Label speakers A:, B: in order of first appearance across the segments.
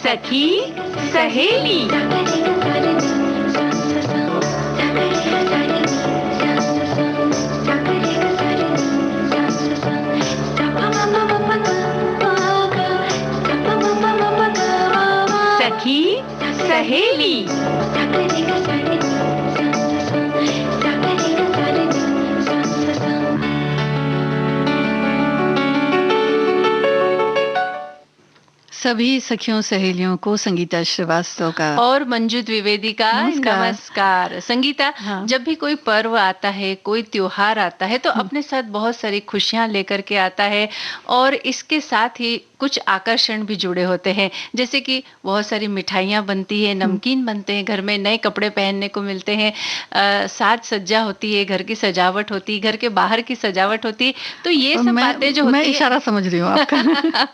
A: सखी सहेली। सखी सहेली।
B: सभी सखियों सहेलियों को संगीता श्रीवास्तव का
A: और मंजू द्विवेदी का नमस्कार। संगीता,
B: हाँ।
A: जब भी कोई पर्व आता है, कोई त्योहार आता है, तो अपने साथ बहुत सारी खुशियां लेकर के आता है और इसके साथ ही कुछ आकर्षण भी जुड़े होते हैं। जैसे कि बहुत सारी मिठाइयाँ बनती है, नमकीन बनते हैं, घर में नए कपड़े पहनने को मिलते हैं, साज सज्जा होती है, घर की सजावट होती है, घर के बाहर की सजावट होती है। तो ये सब बातें जो होती
B: मैं इशारा समझ रही हूँ आपका।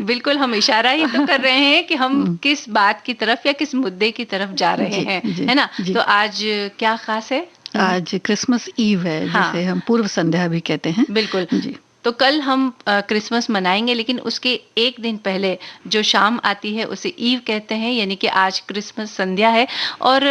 A: बिल्कुल, हम इशारा ही तो कर रहे हैं कि हम किस बात की तरफ या किस मुद्दे की तरफ जा रहे हैं, है ना? तो आज क्या खास है?
B: आज क्रिसमस ईव है, जिसे हम पूर्व संध्या भी कहते हैं।
A: बिल्कुल
B: जी।
A: तो कल हम क्रिसमस मनाएंगे, लेकिन उसके एक दिन पहले जो शाम आती है उसे ईव कहते हैं, यानी कि आज क्रिसमस संध्या है। और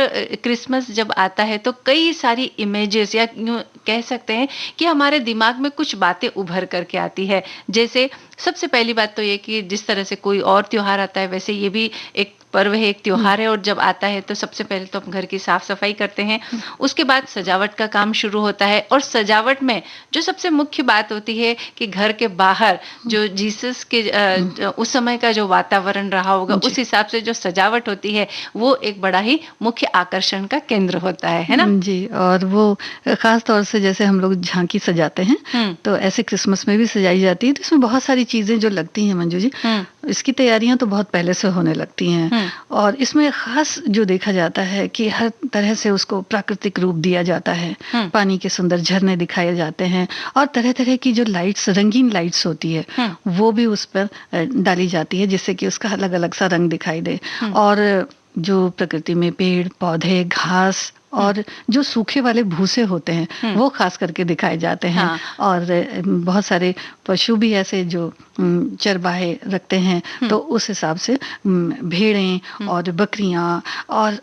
A: क्रिसमस जब आता है तो कई सारी इमेजेस, या यूँ कह सकते हैं कि हमारे दिमाग में कुछ बातें उभर करके आती है। जैसे सबसे पहली बात तो ये कि जिस तरह से कोई और त्योहार आता है, वैसे ये भी एक पर्व है, एक त्योहार है। और जब आता है तो सबसे पहले तो हम घर की साफ सफाई करते हैं, उसके बाद सजावट का काम शुरू होता है। और सजावट में जो सबसे मुख्य बात होती है कि घर के बाहर जो जीसस के उस समय का जो वातावरण रहा होगा, उस हिसाब से जो सजावट होती है वो एक बड़ा ही मुख्य आकर्षण का केंद्र होता है ना?
B: जी। और वो खास तौर से जैसे हम लोग झांकी सजाते हैं, तो ऐसे क्रिसमस में भी सजाई जाती है। तो इसमें बहुत सारी चीजें जो लगती हैं मंजू जी, इसकी तैयारियां तो बहुत पहले से होने लगती हैं। और इसमें खास जो देखा जाता है कि हर तरह से उसको प्राकृतिक रूप दिया जाता है। पानी के सुंदर झरने दिखाए जाते हैं और तरह तरह की जो लाइट्स, रंगीन लाइट्स होती है, वो भी उस पर डाली जाती है, जिससे कि उसका अलग अलग सा रंग दिखाई दे। और जो प्रकृति में पेड़ पौधे, घास और जो सूखे वाले भूसे होते हैं, वो खास करके दिखाए जाते हैं। और बहुत सारे पशु भी ऐसे जो चरवाहे रखते हैं, तो उस हिसाब से भेड़ें और बकरियां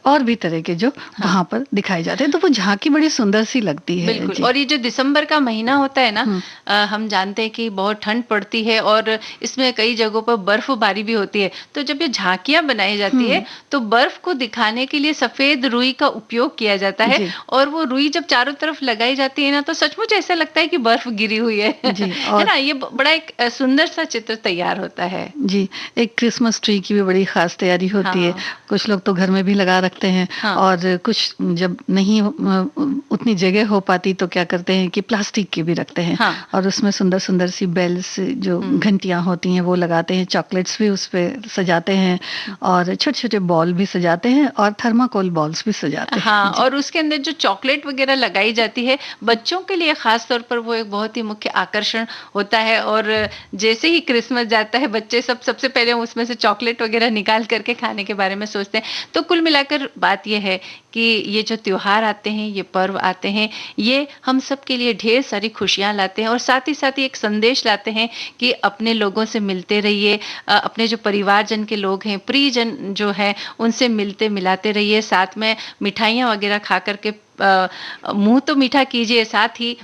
B: और भी तरह के जो वहां पर दिखाए जाते हैं। तो वो झांकी बड़ी सुंदर सी लगती है।
A: बिल्कुल। और ये जो दिसंबर का महीना होता है ना, हम जानते हैं कि बहुत ठंड पड़ती है और इसमें कई जगहों पर बर्फबारी भी होती है। तो जब ये झांकियां बनाई जाती है तो बर्फ को दिखाने के लिए सफेद रुई का उपयोग किया जाता है। और वो रुई जब चारों तरफ लगाई जाती है ना, तो सचमुच ऐसा लगता है कि बर्फ गिरी हुई है। है ना? ये बड़ा एक सुंदर सा चित्र तैयार होता है।
B: जी। एक क्रिसमस ट्री की भी बड़ी खास तैयारी होती है। कुछ लोग तो घर में भी लगा रखते हैं। और कुछ जब नहीं उतनी जगह हो पाती तो क्या करते हैं कि प्लास्टिक की भी रखते हैं। और उसमें सुंदर सुंदर सी बेल्स, जो घंटियां होती हैं, वो लगाते हैं। चॉकलेट्स भी उस पे सजाते हैं और छोटे छोटे बॉल भी सजाते हैं और थर्माकोल बॉल्स भी सजाते हैं।
A: और उसके अंदर जो चॉकलेट वगैरह लगाई जाती है, बच्चों के लिए खास तौर पर वो एक बहुत ही मुख्य आकर्षण होता है। और जैसे ही क्रिसमस जाता है, बच्चे सबसे पहले उसमें से चॉकलेट वगैरह निकाल करके खाने के बारे में सोचते हैं। तो कुल मिलाकर बात यह है कि ये जो त्योहार आते हैं, ये पर्व आते हैं, ये हम सब के लिए ढेर सारी खुशियां लाते हैं और साथ ही एक संदेश लाते हैं कि अपने लोगों से मिलते रहिए, अपने जो परिवारजन के लोग हैं, प्रियजन जो है, उनसे मिलते मिलाते रहिए। साथ में मिठाइयाँ वगैरह खा करके मुंह तो मीठा कीजिए, साथ ही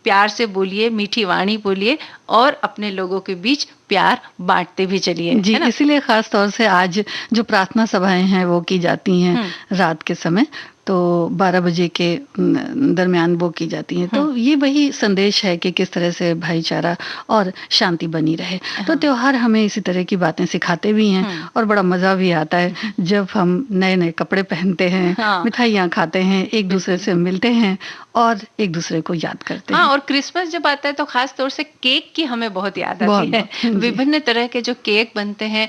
A: प्यार से बोलिए, मीठी वाणी बोलिए और अपने लोगों के बीच प्यार बांटते भी चलिए।
B: जी, इसीलिए खास तौर से आज जो प्रार्थना सभाएं हैं वो की जाती हैं रात के समय, तो 12 बजे के दरमियान वो की जाती हैं। तो ये वही संदेश है कि किस तरह से भाईचारा और शांति बनी रहे। तो त्योहार हमें इसी तरह की बातें सिखाते भी हैं और बड़ा मजा भी आता है जब हम नए नए कपड़े पहनते हैं, मिठाइयाँ खाते हैं, एक दूसरे से मिलते हैं और एक दूसरे को याद करते हैं।
A: और क्रिसमस जब आता है तो खास तौर से केक की हमें बहुत याद आती है। विभिन्न तरह के जो केक बनते हैं,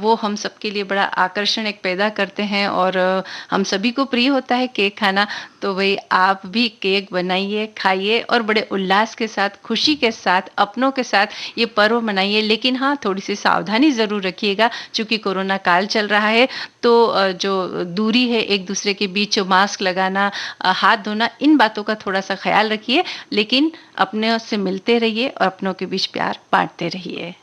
A: वो हम सबके लिए बड़ा आकर्षण एक पैदा करते हैं और हम सभी को प्रिय होता है केक खाना। तो भाई आप भी केक बनाइए, खाइए और बड़े उल्लास के साथ, खुशी के साथ, अपनों के साथ ये पर्व मनाइए। लेकिन हाँ, थोड़ी सी सावधानी ज़रूर रखिएगा, चूँकि कोरोना काल चल रहा है। तो जो दूरी है एक दूसरे के बीच, मास्क लगाना, हाथ धोना, इन बातों का थोड़ा सा ख्याल रखिए। लेकिन अपने से मिलते रहिए और अपनों के बीच प्यार बांटते रहिए।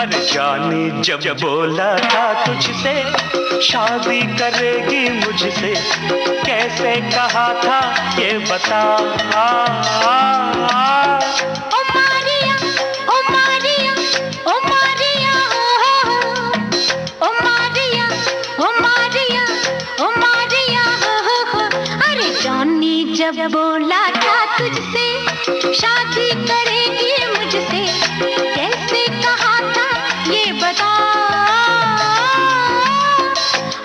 C: अरे जानी जब बोला था तुझसे शादी करेगी मुझसे, कैसे कहा था ये बता।
D: ओ मारिया, ओ मारिया, ओ मारिया, ओ मारिया, ओ मारिया, ओ मारिया, अरे जानी जब बोला था तुझसे शादी करेगी मुझसे, कैसे कहा था ये बता।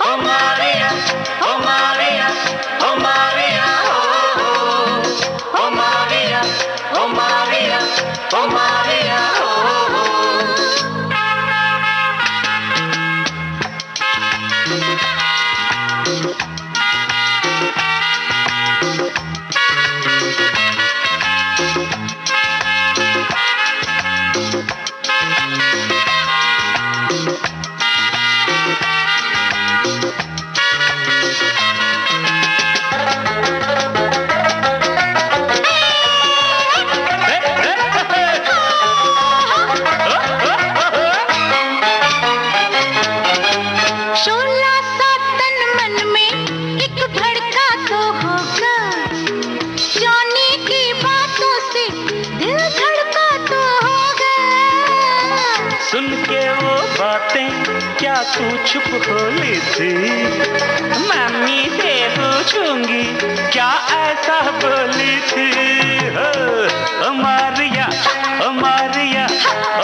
C: ओ मारिया, ओ मारिया, ओ मारिया, ओ मारिया, ओ मारिया, ओ मारिया।
D: शोला सा तन मन में एक भड़का तो होगा, जाने की बातों से दिल धड़का तो होगा।
C: सुन के वो बातें क्या तू छुप खोली थी, मम्मी से पूछूंगी क्या ऐसा बोली थी। हो ओ मारिया, ओ मारिया,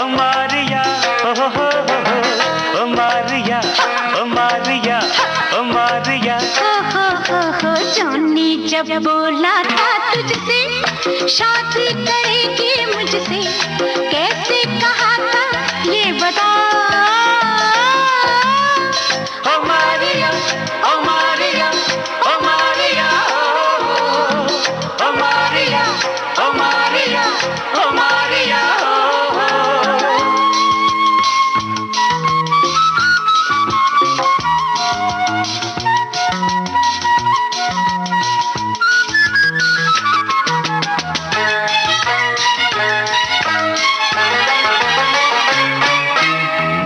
C: ओ मारिया, हो ओ मारिया, ओ मारिया, ओ मारिया।
D: हो जानी जब बोला था तुझसे शादी करेगी मुझसे, कैसे कहा था ये बता।
C: ओ मारिया, ओ मारिया, ओ मारिया, ओ मारिया, ओ मारिया, ओ मारिया।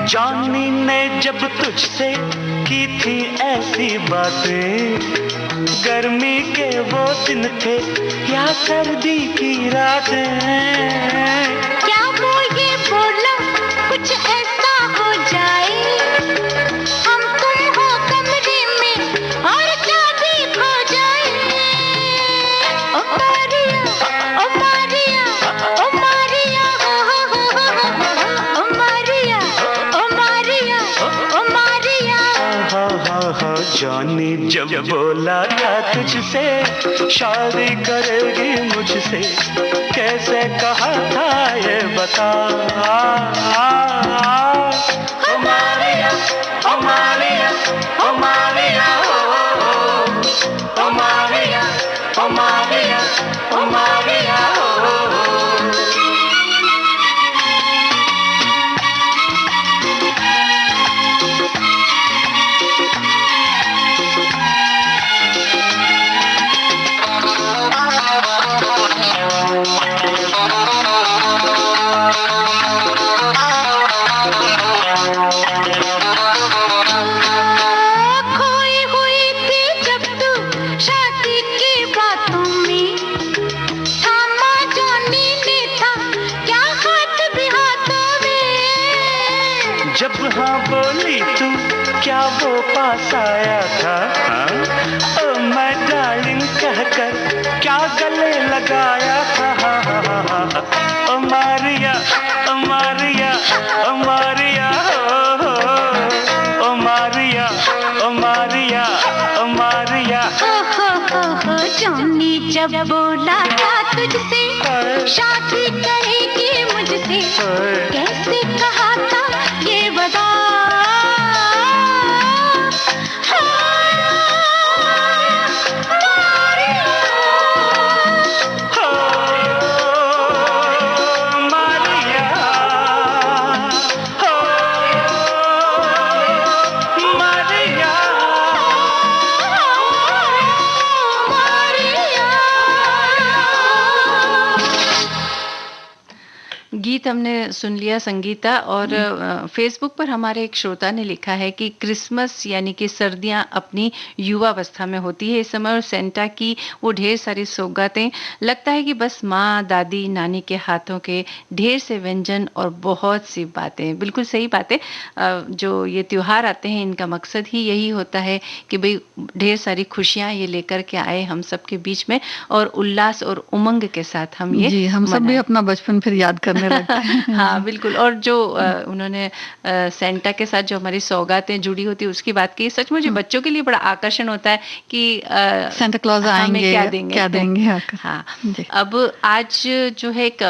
C: जानी ने जब तुझसे की थी ऐसी बातें, गर्मी के वो दिन थे या सर्दी की रातें।
D: क्या वो ये बोला कुछ ऐसा हो जाए, हम तुम हो कमरे में और चाबी खो जाए। ओ मारिया, ओ मारिया, ओ मारिया, ओ मारिया, ओ मारिया, ओ मारिया।
C: हा जानी जब बोला था तुझसे शादी करेगी मुझसे, कैसे कहा था ये बता। ओ मारिया, ओ मारिया, ओ मारिया, ओ मारिया, ओ मारिया, ओ मारिया।
D: खोई हुई थी जब तू शादी की बातों में, थामा जानी ने था क्या हाथ भी हाथों में।
C: जब हाँ बोली तू क्या वो पास आया था, हाँ? ओ मैं डार्लिंग कहकर क्या गले लगाया था। ओ मारिया, ओ मारिया, ओ मारिया, ओ मारिया, ओ मारिया, ओ मारिया।
D: हो जानी जब बोला था तुझसे शादी करेगी मुझसे, कैसे कहा था ये बता।
A: गीत गीत हमने सुन लिया संगीता, और फेसबुक पर हमारे एक श्रोता ने लिखा है कि क्रिसमस यानी कि सर्दियां अपनी युवावस्था में होती है इस समय, और सेंटा की वो ढेर सारी सौगातें, लगता है कि बस माँ दादी नानी के हाथों के ढेर से व्यंजन और बहुत सी बातें। बिल्कुल सही बातें। जो ये त्योहार आते हैं इनका मकसद ही यही होता है कि भाई ढेर सारी खुशियां ये लेकर के आए हम सबके बीच में, और उल्लास और उमंग के साथ हम ये
B: जी, हम सब भी
A: मनाएं।
B: अपना बचपन फिर याद करने लगते हैं।
A: हाँ,
B: जी।
A: बिल्कुल। और जो उन्होंने सेंटा के साथ जो हमारी सौगातें जुड़ी होती है उसकी बात की, सचमुच ये बच्चों के लिए बड़ा आकर्षण होता है कि
B: सेंटा क्लॉज
A: हमें
B: आएंगे,
A: क्या देंगे।
B: क्या देंगे आकर।
A: हाँ,
B: जी।
A: अब आज जो है एक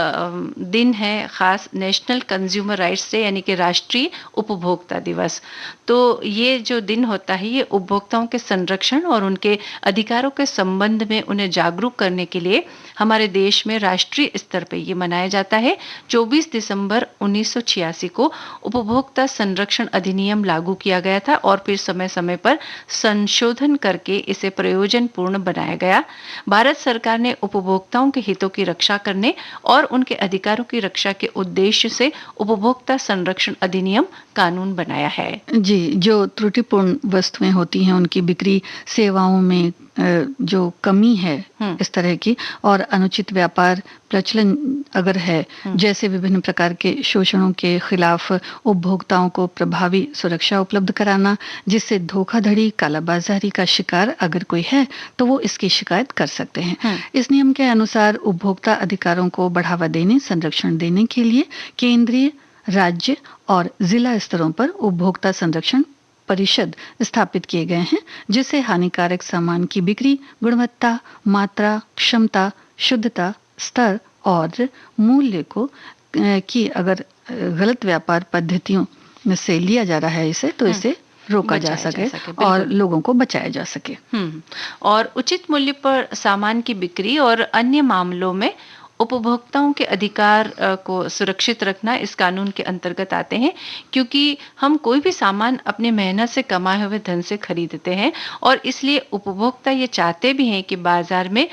A: दिन है खास, नेशनल कंज्यूमर राइट्स डे यानी कि राष्ट्रीय उपभोक्ता दिवस। तो ये जो दिन होता है ये उपभोक्ताओं के संरक्षण और उनके अधिकारों के संबंध में उन्हें जागरूक करने के लिए हमारे देश में राष्ट्रीय स्तर पर ये मनाया जाता है। 24 दिसंबर 1986 को उपभोक्ता संरक्षण अधिनियम लागू किया गया था, और फिर समय समय पर संशोधन करके इसे प्रयोजनपूर्ण बनाया गया। भारत सरकार ने उपभोक्ताओं के हितों की रक्षा करने और उनके अधिकारों की रक्षा के उद्देश्य से उपभोक्ता संरक्षण अधिनियम कानून बनाया है।
B: जी, जो त्रुटिपूर्ण वस्तुएं होती हैं उनकी बिक्री, सेवाओं में जो कमी है इस तरह की, और अनुचित व्यापार प्रचलन अगर है, जैसे विभिन्न प्रकार के शोषणों के खिलाफ उपभोक्ताओं को प्रभावी सुरक्षा उपलब्ध कराना, जिससे धोखाधड़ी कालाबाजारी का शिकार अगर कोई है तो वो इसकी शिकायत कर सकते हैं। इस नियम के अनुसार उपभोक्ता अधिकारों को बढ़ावा देने, संरक्षण देने के लिए केंद्रीय, राज्य और जिला स्तरों पर उपभोक्ता संरक्षण परिषद स्थापित किए गए हैं, जिससे हानिकारक सामान की बिक्री, गुणवत्ता, मात्रा, क्षमता, शुद्धता, स्तर और मूल्य को की अगर गलत व्यापार पद्धतियों से लिया जा रहा है इसे, तो इसे रोका जा सके और लोगों को बचाया जा सके।
A: और उचित मूल्य पर सामान की बिक्री और अन्य मामलों में उपभोक्ताओं के अधिकार को सुरक्षित रखना इस कानून के अंतर्गत आते हैं, क्योंकि हम कोई भी सामान अपनी मेहनत से कमाए हुए धन से खरीदते हैं, और इसलिए उपभोक्ता ये चाहते भी हैं कि बाजार में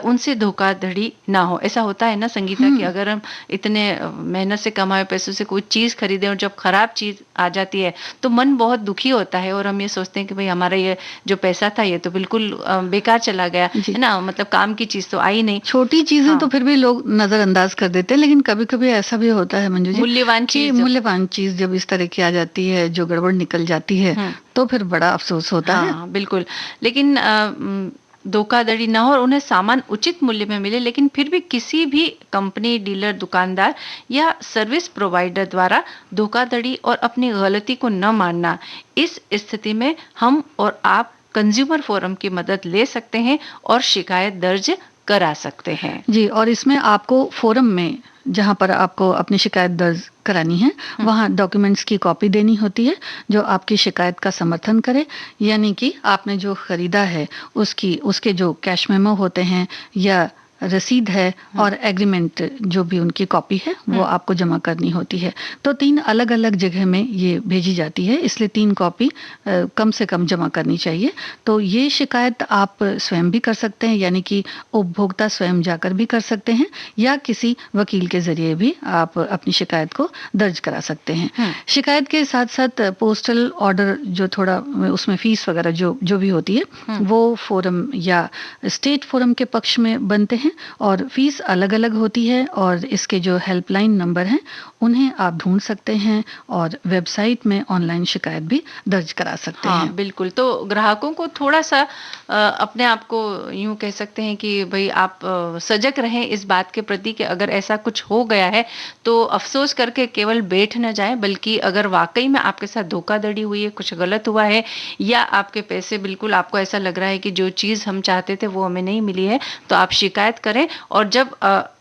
A: उनसे धोखाधड़ी ना हो। ऐसा होता है ना संगीता कि अगर हम इतने मेहनत से कमाए पैसों से कोई चीज़ खरीदें और जब खराब चीज़ आ जाती है तो मन बहुत दुखी होता है, और हम ये सोचते हैं कि भाई हमारा ये जो पैसा था ये तो बिल्कुल बेकार चला गया, है ना, मतलब काम की चीज़ तो आई नहीं।
B: छोटी चीजें तो फिर भी लोग नजरअंदाज कर देते हैं, लेकिन कभी कभी ऐसा भी होता है मंजू जी,
A: मूल्यवान
B: चीज जब इस तरह की आ जाती है, जो गड़बड़ निकल जाती है, तो फिर बड़ा अफसोस होता है।
A: बिल्कुल। लेकिन धोखाधड़ी ना हो और उन्हें सामान उचित मूल्य में मिले, लेकिन फिर भी किसी भी कंपनी, डीलर, दुकानदार या सर्विस प्रोवाइडर द्वारा धोखाधड़ी और अपनी गलती को न मानना, इस स्थिति में हम और आप कंज्यूमर फोरम की मदद ले सकते हैं और शिकायत दर्ज करा सकते हैं।
B: जी, और इसमें आपको फोरम में जहां पर आपको अपनी शिकायत दर्ज करानी है, वहां डॉक्यूमेंट्स की कॉपी देनी होती है जो आपकी शिकायत का समर्थन करे, यानी कि आपने जो खरीदा है उसके जो कैश मेमो होते हैं या रसीद है और एग्रीमेंट जो भी उनकी कॉपी है वो आपको जमा करनी होती है। तो 3 अलग अलग जगह में ये भेजी जाती है, इसलिए 3 कॉपी कम से कम जमा करनी चाहिए। तो ये शिकायत आप स्वयं भी कर सकते हैं, यानी कि उपभोक्ता स्वयं जाकर भी कर सकते हैं, या किसी वकील के जरिए भी आप अपनी शिकायत को दर्ज करा सकते हैं। शिकायत के साथ साथ पोस्टल ऑर्डर जो थोड़ा उसमें फीस वगैरह जो भी होती है वो फोरम या स्टेट फोरम के पक्ष में बनते हैं, और फीस अलग अलग होती है, और इसके जो हेल्पलाइन नंबर हैं उन्हें आप ढूंढ सकते हैं, और वेबसाइट में ऑनलाइन शिकायत भी दर्ज करा सकते हैं।
A: बिल्कुल। तो ग्राहकों को थोड़ा सा अपने आप को यूं कह सकते हैं कि भाई आप सजग रहें इस बात के प्रति कि अगर ऐसा कुछ हो गया है तो अफसोस करके केवल बैठ न जाएं, बल्कि अगर वाकई में आपके साथ धोखाधड़ी हुई है, कुछ गलत हुआ है, या आपके पैसे बिल्कुल आपको ऐसा लग रहा है कि जो चीज़ हम चाहते थे वो हमें नहीं मिली है, तो आप शिकायत करें। और जब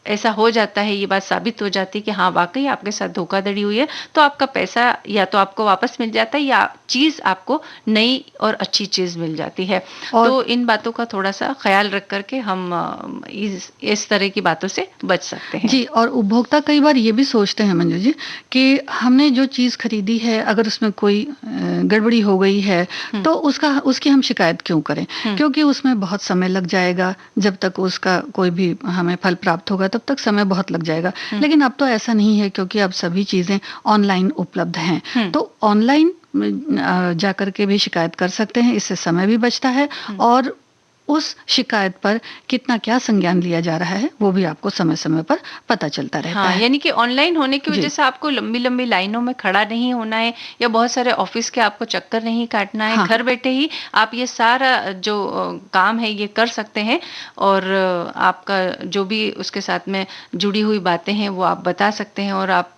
A: ऐसा हो जाता है, ये बात साबित हो जाती है कि हाँ वाकई आपके साथ धोखाधड़ी हुई है, तो आपका पैसा या तो आपको वापस मिल जाता है या चीज़ आपको नई और अच्छी चीज़ मिल जाती है। तो इन बातों का थोड़ा सा ख्याल रख करके हम इस तरह की बातों से बच सकते हैं।
B: जी, और उपभोक्ता कई बार ये भी सोचते हैं मंजू जी कि हमने जो चीज़ खरीदी है अगर उसमें कोई गड़बड़ी हो गई है तो उसकी हम शिकायत क्यों करें, क्योंकि उसमें बहुत समय लग जाएगा, जब तक उसका कोई भी हमें फल प्राप्त होगा तब तक समय बहुत लग जाएगा। लेकिन अब तो ऐसा नहीं है, क्योंकि अब सभी चीज़ें ऑनलाइन उपलब्ध हैं। तो ऑनलाइन जा कर के भी शिकायत कर सकते हैं, इससे समय भी बचता है और उस शिकायत पर कितना क्या संज्ञान लिया जा रहा है वो भी आपको समय समय पर पता चलता रहता
A: हाँ,
B: है।
A: यानी कि ऑनलाइन होने की वजह से आपको लंबी लंबी लाइनों में खड़ा नहीं होना है या बहुत सारे ऑफिस के आपको चक्कर नहीं काटना है।
B: हाँ।
A: घर बैठे ही आप ये सारा जो काम है ये कर सकते हैं और आपका जो भी उसके साथ में जुड़ी हुई बातें हैं वो आप बता सकते हैं और आप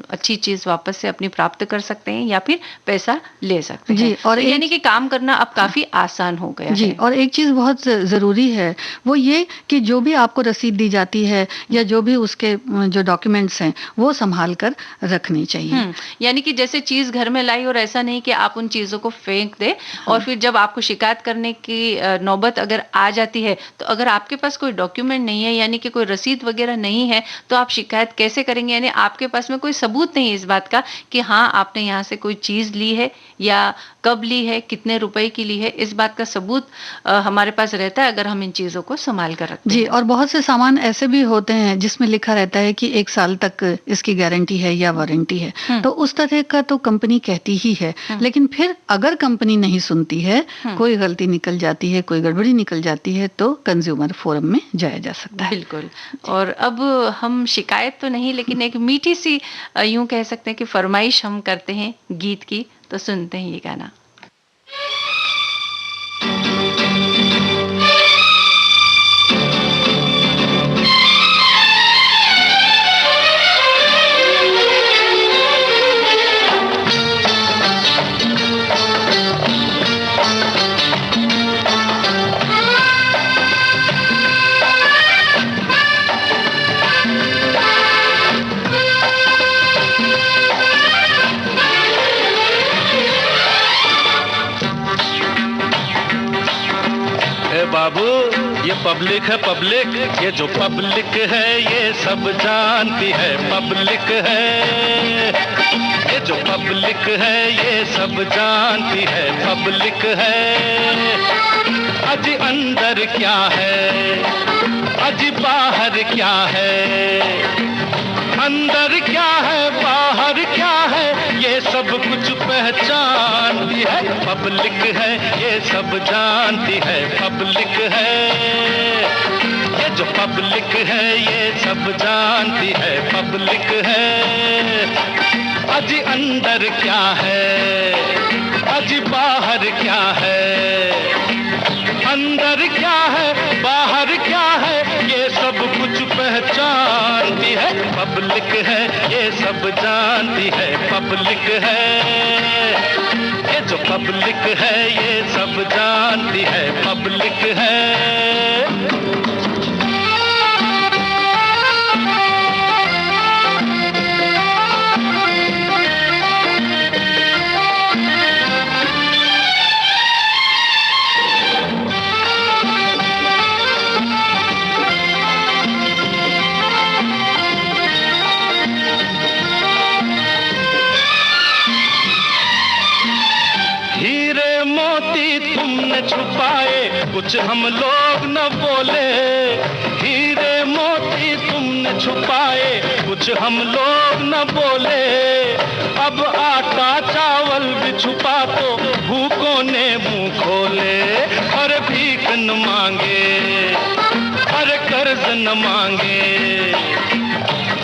A: अच्छी चीज वापस से अपनी प्राप्त कर सकते हैं या फिर पैसा ले सकते
B: जी,
A: हैं।
B: और
A: तो यानी कि काम करना अब काफी आसान हो गया
B: जी,
A: है।
B: और एक चीज़ बहुत ज़रूरी है, वो ये कि जो भी आपको रसीद दी जाती है या जो भी उसके जो डॉक्यूमेंट्स हैं, वो संभाल कर रखनी चाहिए।
A: यानी कि जैसे चीज घर में लाई और ऐसा नहीं कि आप उन चीजों को फेंक दे और फिर जब आपको शिकायत करने की नौबत अगर आ जाती है तो अगर आपके पास कोई डॉक्यूमेंट नहीं है यानी कि कोई रसीद वगैरह नहीं है तो आप शिकायत कैसे करेंगे? यानी आपके पास में कोई सबूत नहीं है इस बात का कि हाँ आपने यहाँ से कोई चीज ली है या कब ली है, कितने रुपए की ली है, इस बात का सबूत हमारे पास रहता है अगर हम इन चीजों को संभाल कर रखते
B: जी,
A: हैं।
B: और बहुत से सामान ऐसे भी होते हैं जिसमें लिखा रहता है कि 1 साल तक इसकी गारंटी है या वारंटी है, तो उस तरह का तो कंपनी कहती ही है। लेकिन फिर अगर कंपनी नहीं सुनती है, कोई गलती निकल जाती है, कोई गड़बड़ी निकल जाती है, तो कंज्यूमर फोरम में जाया जा सकता है।
A: बिल्कुल। और अब हम शिकायत तो नहीं लेकिन एक मीठी सी यूं कह सकते हैं कि फरमाइश हम करते हैं गीत की, तो सुनते हैं ये गाना।
C: बाबू ये पब्लिक है पब्लिक, ये जो पब्लिक है ये सब जानती है पब्लिक है। ये जो पब्लिक है ये सब जानती है पब्लिक है। अजी अंदर क्या है, अजी बाहर क्या है, अंदर क्या है बाहर क्या है, ये सब कुछ पहचानती है पब्लिक है। ये सब जानती है पब्लिक है। ये जो पब्लिक है ये सब जानती है पब्लिक है। अजी अंदर क्या है, अजी बाहर क्या है, अंदर क्या है बाहर क्या है, ये सब कुछ पहचानती है पब्लिक है। ये सब जानती है पब्लिक है। ये जो पब्लिक है ये सब जानती है पब्लिक है। छुपाए कुछ हम लोग न बोले, हीरे मोती तुमने छुपाए कुछ हम लोग न बोले। अब आटा चावल भी छुपा तो भूखों ने मुंह खोले। अरे भीख न मांगे, अरे कर्ज न मांगे,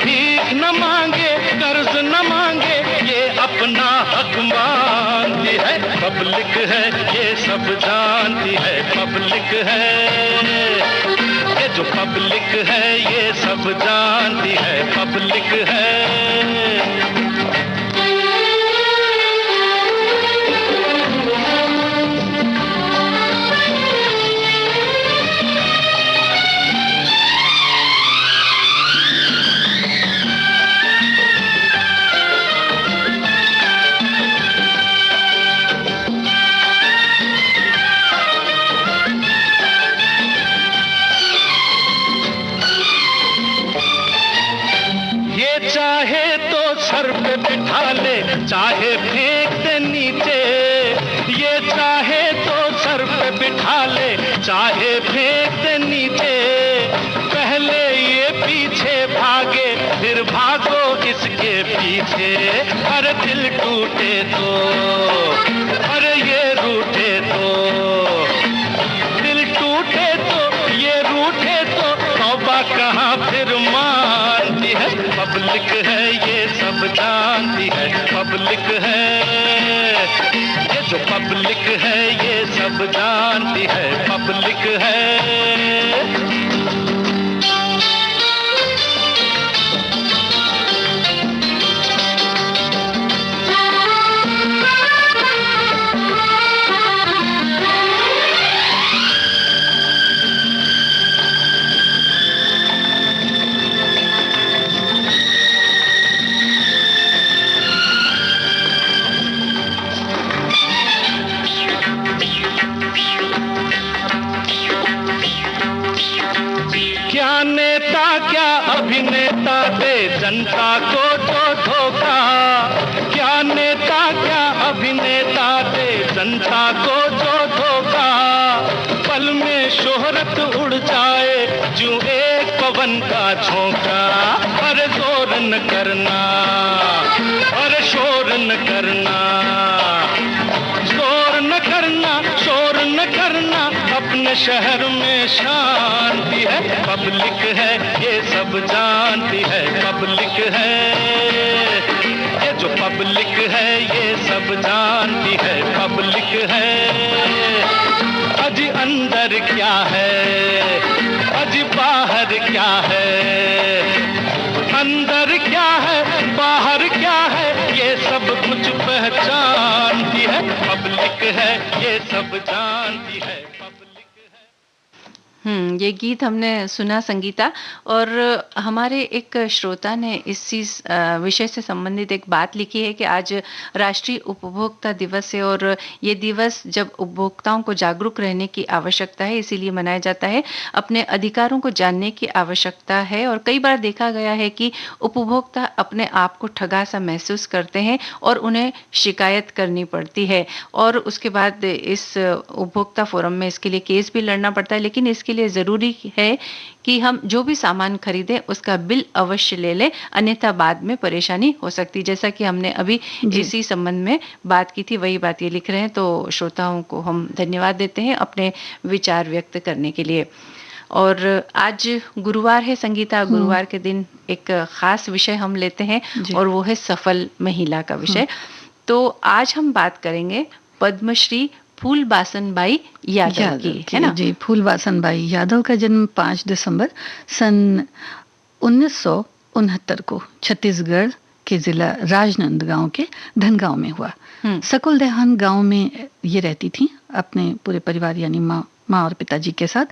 C: भीख न मांगे कर्ज न मांगे, ये अपना हक मांगती है पब्लिक है। ये सब जानती है पब्लिक है। ये जो पब्लिक है ये सब जानती है पब्लिक है। चाहे तो सर पे बिठा ले, चाहे फेंक दे नीचे। ये चाहे तो सर पे बिठा ले, चाहे फेंक दे नीचे। पहले ये पीछे रूठे तो, अरे ये रूठे तो, दिल टूटे तो, ये रूठे तो, तौबा कहाँ फिर मानती है। पब्लिक है ये सब जानती है, पब्लिक है ये जो पब्लिक है ये सब जानती है, पब्लिक है। क्या नेता क्या अभिनेता दे जनता को तो धोखा, क्या नेता क्या अभिनेता दे जनता को तो धोखा। पल में शोहरत उड़ जाए जो एक पवन का झोंका। अरे जोर न करना, अरे शोर न करना, शोर न करना, शोर न करना, अपने शहर में शांति है। पब्लिक है ये सब जानती है, पब्लिक है ये जो पब्लिक है ये सब जानती है, पब्लिक है। अजी अंदर क्या है, अजी बाहर क्या है, अंदर क्या है बाहर क्या है, ये सब कुछ पहचानती है। पब्लिक है ये सब जानती है, पब्लिक है।
A: ये गीत हमने सुना संगीता, और हमारे एक श्रोता ने इसी विषय से संबंधित एक बात लिखी है कि आज राष्ट्रीय उपभोक्ता दिवस है और ये दिवस जब उपभोक्ताओं को जागरूक रहने की आवश्यकता है इसीलिए मनाया जाता है। अपने अधिकारों को जानने की आवश्यकता है और कई बार देखा गया है कि उपभोक्ता अपने आप को ठगा सा महसूस करते हैं और उन्हें शिकायत करनी पड़ती है और उसके बाद इस उपभोक्ता फोरम में इसके लिए केस भी लड़ना पड़ता है। लेकिन इसके लिए ज़रूरी है कि हम जो भी सामान खरीदें उसका बिल अवश्य ले लें, अन्यथा बाद में परेशानी हो सकती है। जैसा कि हमने अभी इसी संबंध में बात की थी, वही बात ये लिख रहे हैं, तो श्रोताओं को हम धन्यवाद देते हैं अपने विचार व्यक्त करने के लिए। और आज गुरुवार है संगीता, गुरुवार के दिन एक खास विषय हम लेते हैं और वो है सफल महिला का विषय। तो आज हम बात करेंगे पद्मश्री फूलबासन बाई यादव की, है ना?
B: जी, फूलबासन बाई यादव का जन्म 5 दिसंबर सन 1969 को छत्तीसगढ़ के जिला राजनांदगांव के धनगांव में हुआ। सकुल देहान गांव में ये रहती थी अपने पूरे परिवार यानी माँ और पिताजी के साथ।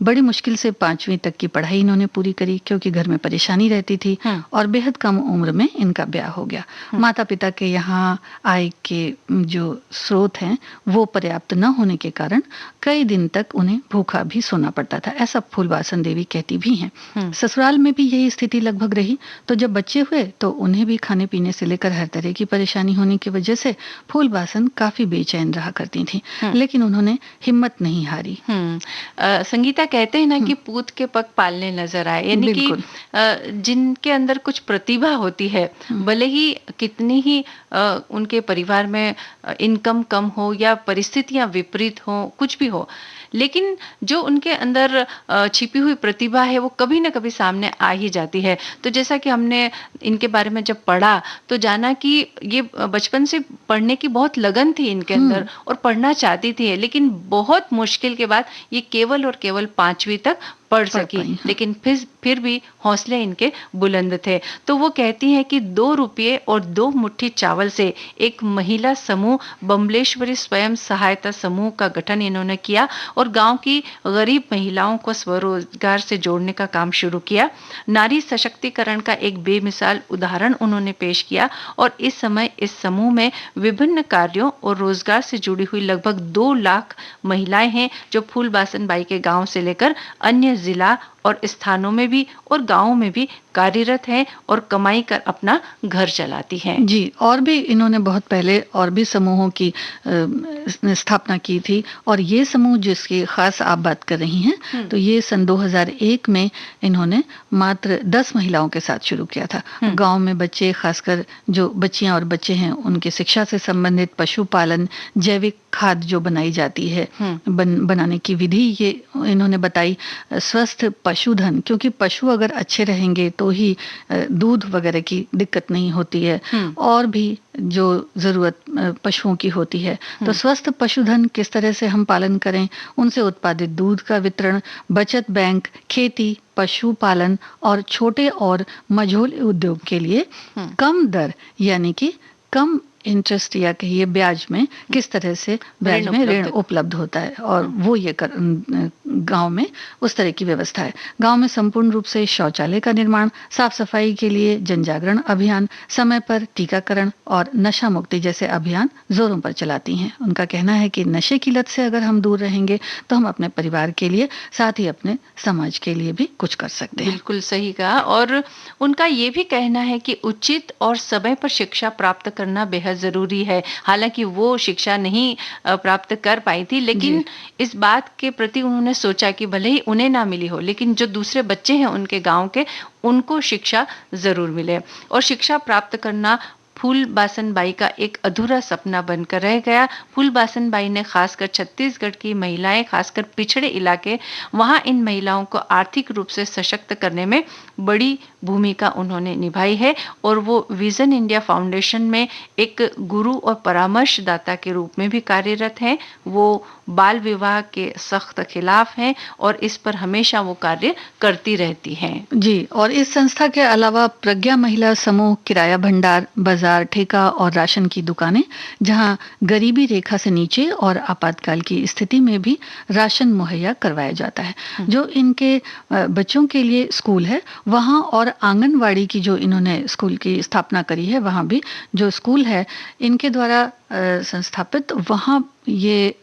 B: बड़ी मुश्किल से 5वीं तक की पढ़ाई इन्होंने पूरी करी क्योंकि घर में परेशानी रहती थी और बेहद कम उम्र में इनका ब्याह हो गया। माता पिता के यहाँ आय के जो स्रोत हैं वो पर्याप्त न होने के कारण कई दिन तक उन्हें भूखा भी सोना पड़ता था, ऐसा फूलबासन देवी कहती भी हैं। ससुराल में भी यही स्थिति लगभग रही। तो जब बच्चे हुए तो उन्हें भी खाने पीने से लेकर हर तरह की परेशानी होने की वजह से फूलबासन काफी बेचैन रहा करती थी, लेकिन उन्होंने हिम्मत नहीं हारी।
A: संगीता कहते हैं ना कि पूत के पग पालने नजर आए, यानी कि जिनके अंदर कुछ प्रतिभा होती है, भले ही कितनी ही उनके परिवार में इनकम कम हो या परिस्थितियां विपरीत हो, कुछ भी हो, लेकिन जो उनके अंदर छिपी हुई प्रतिभा है वो कभी ना कभी सामने आ ही जाती है। तो जैसा कि हमने इनके बारे में जब पढ़ा तो जाना कि ये बचपन से पढ़ने की बहुत लगन थी इनके अंदर और पढ़ना चाहती थी, लेकिन बहुत मुश्किल के बाद ये केवल और केवल 5वीं तक पढ़ सकी, लेकिन फिर भी हौसले इनके बुलंद थे। तो वो कहती हैं कि 2 रुपये और 2 मुट्ठी चावल से एक महिला समूह बम्बलेश्वरी स्वयं सहायता समूह का गठन इन्होंने किया और गांव की गरीब महिलाओं को स्वरोजगार से जोड़ने का काम शुरू किया। नारी सशक्तिकरण का एक बेमिसाल उदाहरण उन्होंने पेश किया और इस समय इस समूह में विभिन्न कार्यों और रोजगार से जुड़ी हुई लगभग 2 लाख महिलाएं हैं जो फूलबासन बाई के गांव से लेकर अन्य जिला और स्थानों में भी और गाँवों में भी कार्यरत हैं और कमाई कर अपना घर चलाती हैं।
B: जी, और भी इन्होंने बहुत पहले और भी समूहों की स्थापना की थी, और ये समूह जिसकी खास आप बात कर रही हैं, तो ये सन 2001 में इन्होंने मात्र 10 महिलाओं के साथ शुरू किया था। गांव में बच्चे, खासकर जो बच्चियां और बच्चे हैं, उनकी शिक्षा से संबंधित पशुपालन, जैविक खाद जो बनाई जाती है, बनाने की विधि ये इन्होंने बताई। स्वस्थ पशुधन, क्योंकि पशु अगर अच्छे रहेंगे तो ही दूध वगैरह की दिक्कत नहीं होती है, और भी जो जरूरत पशुओं की होती है, तो स्वस्थ पशुधन किस तरह से हम पालन करें, उनसे उत्पादित दूध का वितरण, बचत बैंक, खेती, पशुपालन और छोटे और मझोले उद्योग के लिए कम दर यानी कि कम इंटरेस्ट या कहिए ब्याज में किस तरह से ब्याज में ऋण उपलब्ध होता है, और वो ये गांव में उस तरह की व्यवस्था है। गांव में संपूर्ण रूप से शौचालय का निर्माण, साफ सफाई के लिए जन जागरण अभियान, समय पर टीकाकरण और नशा मुक्ति जैसे अभियान जोरों पर चलाती हैं। उनका कहना है कि नशे की लत से अगर हम दूर रहेंगे तो हम अपने परिवार के लिए, साथ ही अपने समाज के लिए भी कुछ कर सकते हैं।
A: बिल्कुल सही कहा। और उनका ये भी कहना है कि उचित और समय पर शिक्षा प्राप्त करना बेहद जरूरी है। हालांकि वो शिक्षा नहीं प्राप्त कर पाई थी, लेकिन इस बात के प्रति उन्होंने सोचा कि भले ही उन्हें ना मिली हो, लेकिन जो दूसरे बच्चे हैं उनके गांव के, उनको शिक्षा जरूर मिले। और शिक्षा प्राप्त करना फूलबासन बाई का एक अधूरा सपना बनकर रह गया। फूलबासन बाई ने खासकर छत्तीसगढ़ की महिलाएं, खासकर पिछड़े इलाके, वहां इन महिलाओं को आर्थिक रूप से सशक्त करने में बड़ी भूमिका उन्होंने निभाई है, और वो विजन इंडिया फाउंडेशन में एक गुरु और परामर्शदाता के रूप में भी कार्यरत हैं। वो बाल विवाह के सख्त खिलाफ हैं और इस पर हमेशा वो कार्य करती रहती हैं।
B: जी, और इस संस्था के अलावा प्रज्ञा महिला समूह किराया भंडार, बाजार, ठेका और राशन की दुकानें, जहां गरीबी रेखा से नीचे और आपातकाल की स्थिति में भी राशन मुहैया करवाया जाता है। जो इनके बच्चों के लिए स्कूल है वहां, और आंगनवाड़ी की जो इन्होंने स्कूल की स्थापना करी है, वहां भी जो स्कूल है इनके द्वारा संस्थापित, वहां ये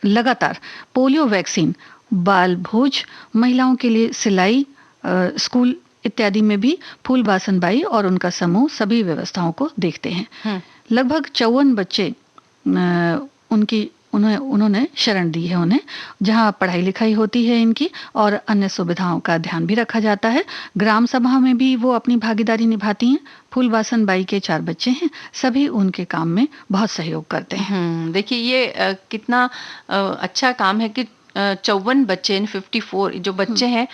B: लगातार पोलियो वैक्सीन, बाल भोज, महिलाओं के लिए सिलाई, स्कूल इत्यादि में भी फूलबासन बाई और उनका समूह सभी व्यवस्थाओं को देखते हैं। लगभग 54 बच्चे उन्होंने शरण दी है उन्हें, जहां पढ़ाई लिखाई होती है इनकी और अन्य सुविधाओं का ध्यान भी रखा जाता है। ग्राम सभा में भी वो अपनी भागीदारी निभाती हैं। फूलबासन बाई के 4 बच्चे हैं, सभी उनके काम में बहुत सहयोग करते हैं।
A: देखिए ये कितना अच्छा काम है कि 54 बच्चे, 54 जो बच्चे हैं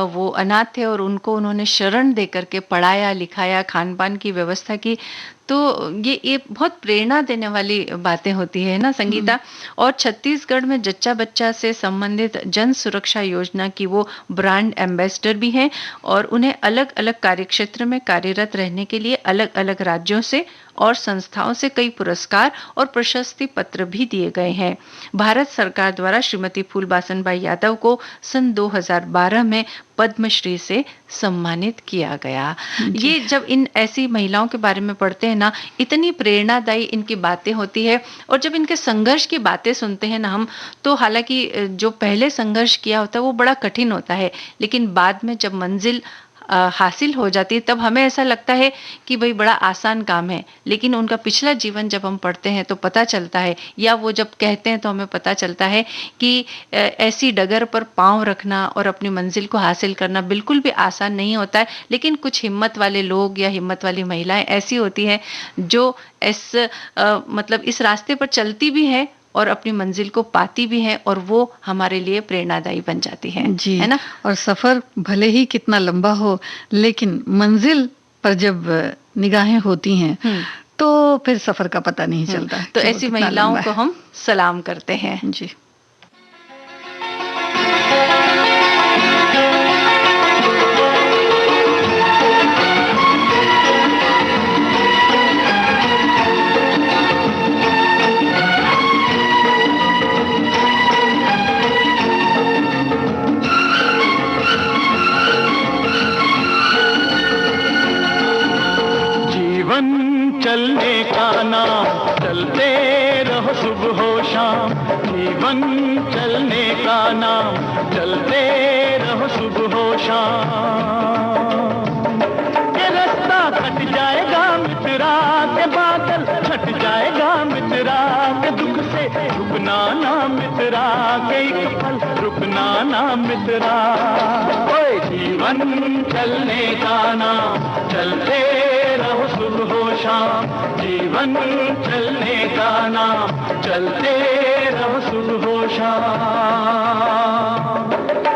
A: वो अनाथ थे और उनको उन्होंने शरण दे करके पढ़ाया, लिखाया, खान पान की व्यवस्था की। तो ये बहुत प्रेरणा देने वाली बातें होती है ना संगीता। और छत्तीसगढ़ में जच्चा बच्चा से संबंधित जन सुरक्षा योजना की वो ब्रांड एम्बेसडर भी हैं, और उन्हें अलग अलग कार्यक्षेत्र में कार्यरत रहने के लिए अलग अलग राज्यों से और संस्थाओं से कई पुरस्कार और प्रशस्ति पत्र भी दिए गए हैं। भारत सरकार द्वारा श्रीमती फूलबासन बाई यादव को सन 2012 में पद्मश्री से सम्मानित किया गया। ये जब इन ऐसी महिलाओं के बारे में पढ़ते हैं ना, इतनी प्रेरणादायी इनकी बातें होती है, और जब इनके संघर्ष की बातें सुनते हैं ना हम, तो हालांकि जो पहले संघर्ष किया होता है वो बड़ा कठिन होता है, लेकिन बाद में जब मंजिल हासिल हो जाती है तब हमें ऐसा लगता है कि भाई बड़ा आसान काम है, लेकिन उनका पिछला जीवन जब हम पढ़ते हैं तो पता चलता है, या वो जब कहते हैं तो हमें पता चलता है कि ऐसी डगर पर पांव रखना और अपनी मंजिल को हासिल करना बिल्कुल भी आसान नहीं होता है। लेकिन कुछ हिम्मत वाले लोग या हिम्मत वाली महिलाएं ऐसी होती हैं जो मतलब इस रास्ते पर चलती भी है और अपनी मंजिल को पाती भी है, और वो हमारे लिए प्रेरणादायी बन जाती है।
B: जी,
A: है ना।
B: और सफर भले ही कितना लंबा हो, लेकिन मंजिल पर जब निगाहें होती हैं तो फिर सफर का पता नहीं चलता।
A: तो ऐसी महिलाओं को हम सलाम करते हैं।
B: जी।
C: चलने का नाम, चलते रहो रहो सुबह हो शाम, जीवन चलने का नाम, चलते रहो सुबह हो शाम। ये रास्ता कट जाएगा मित्रा के बादल छट जाएगा मित्रा के दुख से रुकना ना मित्रा के एक पल रुकना ना मित्रा। ओए जीवन चलने का नाम, चलते रहो सुबह हो शाम, जीवन चलने का नाम, चलते रहो सुबह हो शाम।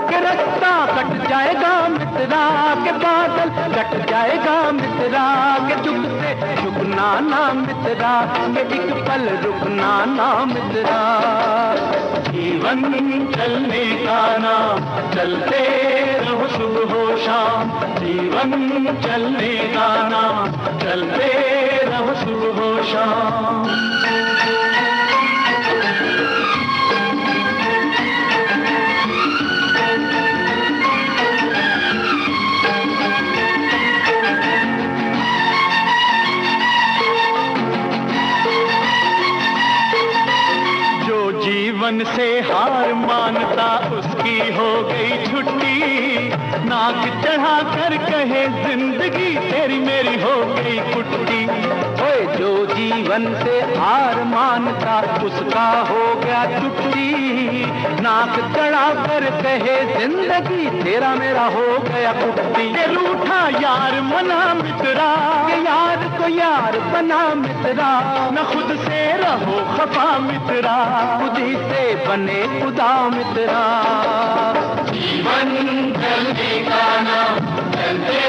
C: के रास्ता कट जाएगा मित्रा के बादल कट जाएगा मित्रा के दुख से रुकना ना मित्रा के एक पल रुकना ना मित्रा। जीवन चलने का नाम, चलते रहो सुबह हो शाम, जीवन चलने का नाम, चलते रहो सुबह हो शाम। जीवन से हार मानता उसकी हो गई छुट्टी, नाक चढ़ा कर कहे जिंदगी तेरी मेरी हो गई कुट्टी। ओए जो जीवन से हार मानता उसका हो गया छुट्टी, नाक चढ़ा कर कहे जिंदगी तेरा मेरा हो गया कुट्टी। ये रूठा यार मना मित्रा के यार को यार बना मित्रा, न खुद से रहो खफा मित्रा खुद ही से बने खुदा मित्रा। जीवन चलने का नाम, चलते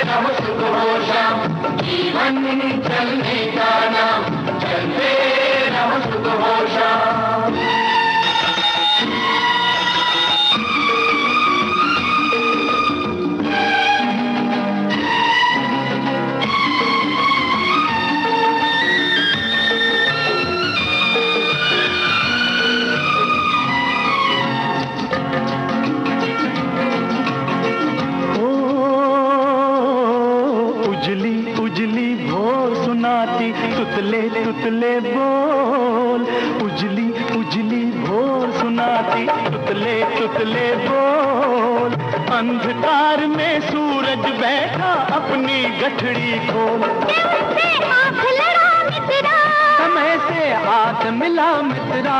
C: रहो सुबह हो शाम, जीवन चलने का नाम, चलते रहो सुबह हो शाम। तुतले तुतले बोल, उजली उजली भोर सुनाती तुतले तुतले बोल। अंधकार में सूरज बैठा अपनी गठड़ी खोल,
D: आँख लड़ा मित्रा,
C: समय से हाथ मिला मित्रा,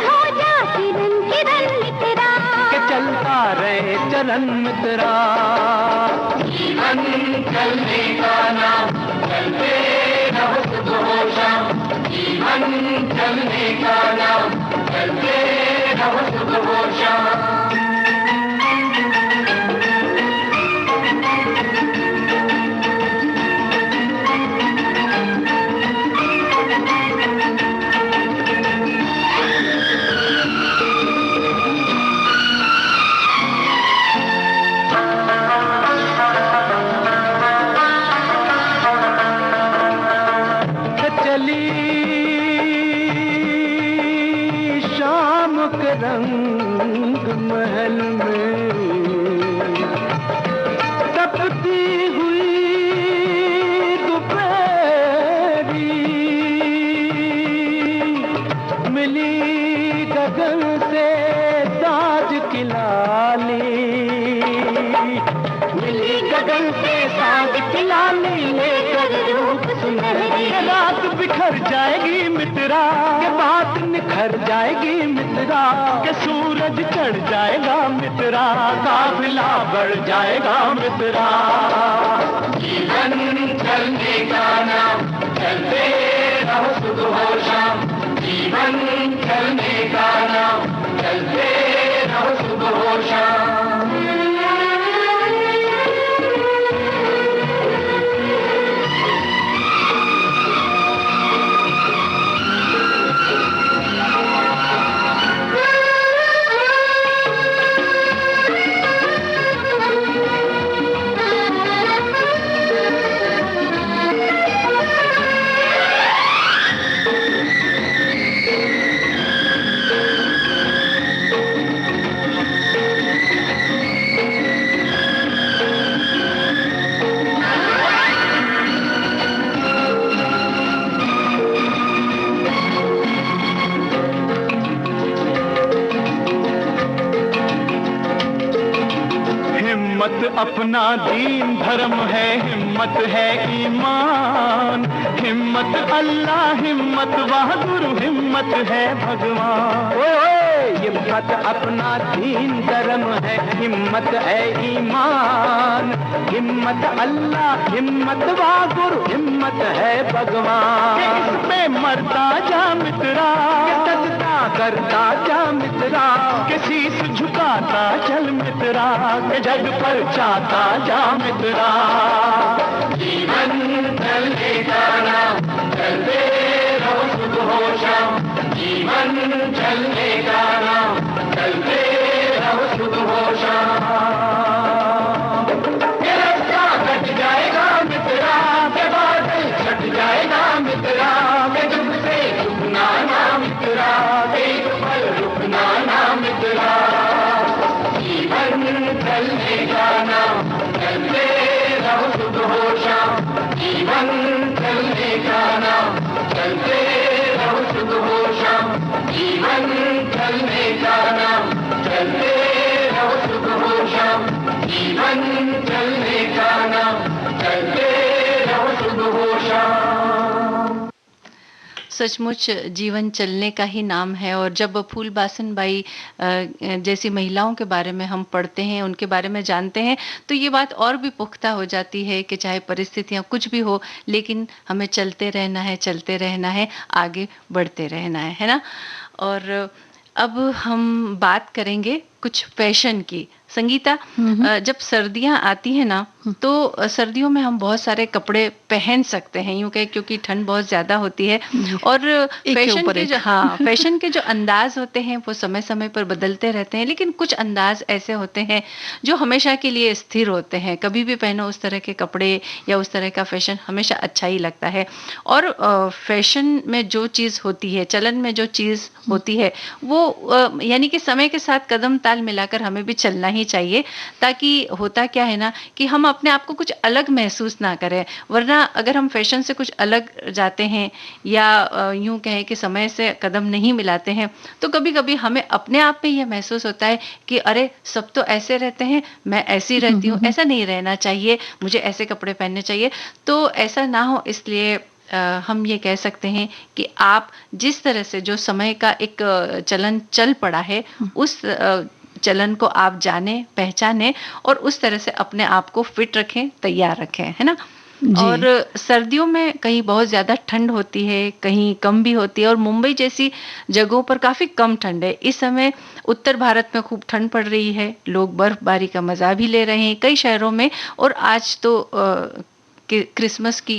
D: हो जा किरण किरण मित्रा,
C: के चलता रहे चरण मित्रा। जीवन चलने का नाम, चलते रहो सुबह हो शाम, जीवन चलने का नाम, चलते रहो सुबह हो शाम। रंग महल में तपती हुई दोपहरी, मिली गगन से साज की लाली, मिली गगन से साज की लाली लेकर रूप सुनहरी। रात बिखर जाएगी मित्रा के बात निखर जाएगी मित्रा, के सूरज चढ़ जाएगा मित्रा, काफिला बढ़ जाएगा मित्रा। जीवन चलने का नाम, चलते रहो सुबह हो शाम, जीवन चलने का नाम, चलते रहो सुबह हो शाम। अपना दीन धर्म है, हिम्मत है ईमान। हिम्मत अल्लाह, हिम्मत बहादुर, हिम्मत है भगवान। हिम्मत अपना दीन धर्म है, हिम्मत है ईमान। हिम्मत अल्लाह, हिम्मत बहादुर, हिम्मत है भगवान। इसमें मरता जा मित्रा, सजदा करता जा मित्रा, के शीश झुकाता चल मित्रा, के जग पर जाता जा मित्रा। जीवन चलेगा ना, चलते रहो सुबह हो शाम। जीवन चलेगा ना, चलते रहो सुबह हो शाम। ये रास्ता कट जाएगा मित्रा, के बादल छट जाएगा मित्रा, के दुख से रुकना ना मित्रा, के पल रुकना ना मित्रा। जीवन चलेगा ना, चलते रहो सुबह हो शाम। जीवन चलेगा ना, चलते रहो सुबह हो शाम। जीवन चलेगा ना, चलते रहो सुबह हो शाम। जीवन चलेगा ना, चलते रहो सुबह हो शाम।
A: सचमुच जीवन चलने का ही नाम है। और जब फूलबासन बाई जैसी महिलाओं के बारे में हम पढ़ते हैं, उनके बारे में जानते हैं, तो ये बात और भी पुख्ता हो जाती है कि चाहे परिस्थितियां कुछ भी हो, लेकिन हमें चलते रहना है, चलते रहना है, आगे बढ़ते रहना है ना। और अब हम बात करेंगे कुछ फैशन की। संगीता, जब सर्दियां आती है ना, तो सर्दियों में हम बहुत सारे कपड़े पहन सकते हैं, यूं कहे, क्योंकि ठंड बहुत ज्यादा होती है। और फैशन के जो अंदाज होते हैं वो समय समय पर बदलते रहते हैं, लेकिन कुछ अंदाज ऐसे होते हैं जो हमेशा के लिए स्थिर होते हैं। कभी भी पहनो उस तरह के कपड़े या उस तरह का फैशन, हमेशा अच्छा ही लगता है। और फैशन में जो चीज होती है, चलन में जो चीज होती है, वो यानी कि समय के साथ कदम ताल मिलाकर हमें भी चलना ही चाहिए, ताकि होता क्या है ना कि हम अपने आप को कुछ अलग महसूस ना करें। वरना अगर हम फैशन से कुछ अलग जाते हैं या यूं कहें कि समय से कदम नहीं मिलाते हैं, तो कभी कभी हमें अपने आप में यह महसूस होता है कि अरे सब तो ऐसे रहते हैं, मैं ऐसी रहती हूँ। ऐसा नहीं रहना चाहिए, मुझे ऐसे कपड़े पहनने चाहिए। तो ऐसा ना हो, इसलिए हम ये कह सकते हैं कि आप जिस तरह से जो समय का एक चलन चल पड़ा है, उस चलन को आप जाने, पहचाने और उस तरह से अपने आप को फिट रखें, तैयार रखें, है ना। और सर्दियों में कहीं बहुत ज्यादा ठंड होती है, कहीं कम भी होती है, और मुंबई जैसी जगहों पर काफी कम ठंड है। इस समय उत्तर भारत में खूब ठंड पड़ रही है, लोग बर्फबारी का मजा भी ले रहे हैं कई शहरों में। और आज तो क्रिसमस की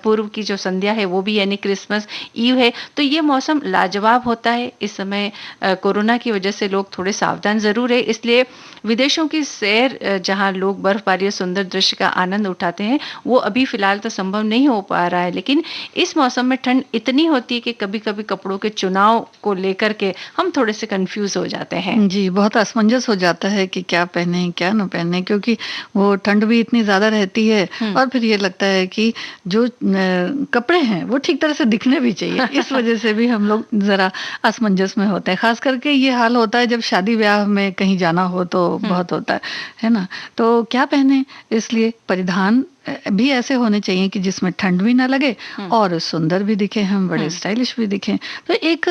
A: पूर्व की जो संध्या है वो भी यानी क्रिसमस ईव है। तो ये मौसम लाजवाब होता है। इस समय कोरोना की वजह से लोग थोड़े सावधान जरूर है, इसलिए विदेशों की सैर जहां लोग बर्फबारी और सुंदर दृश्य का आनंद उठाते हैं, वो अभी फिलहाल तो संभव नहीं हो पा रहा है। लेकिन इस मौसम में ठंड इतनी होती है कि कभी कभी कपड़ों के चुनाव को लेकर के हम थोड़े से कंफ्यूज हो जाते हैं।
B: जी, बहुत असमंजस हो जाता है कि क्या पहने क्या न पहने, क्योंकि वो ठंड भी इतनी ज्यादा रहती है। और फिर ये लगता है कि जो कपड़े हैं वो ठीक तरह से दिखने भी चाहिए। इस वजह से भी हम लोग जरा असमंजस में होते हैं। खास करके ये हाल होता है जब शादी ब्याह में कहीं जाना हो, तो बहुत होता है ना। तो क्या पहने, इसलिए परिधान भी ऐसे होने चाहिए कि जिसमें ठंड भी ना लगे और सुंदर भी दिखे, हम बड़े स्टाइलिश भी दिखें। तो एक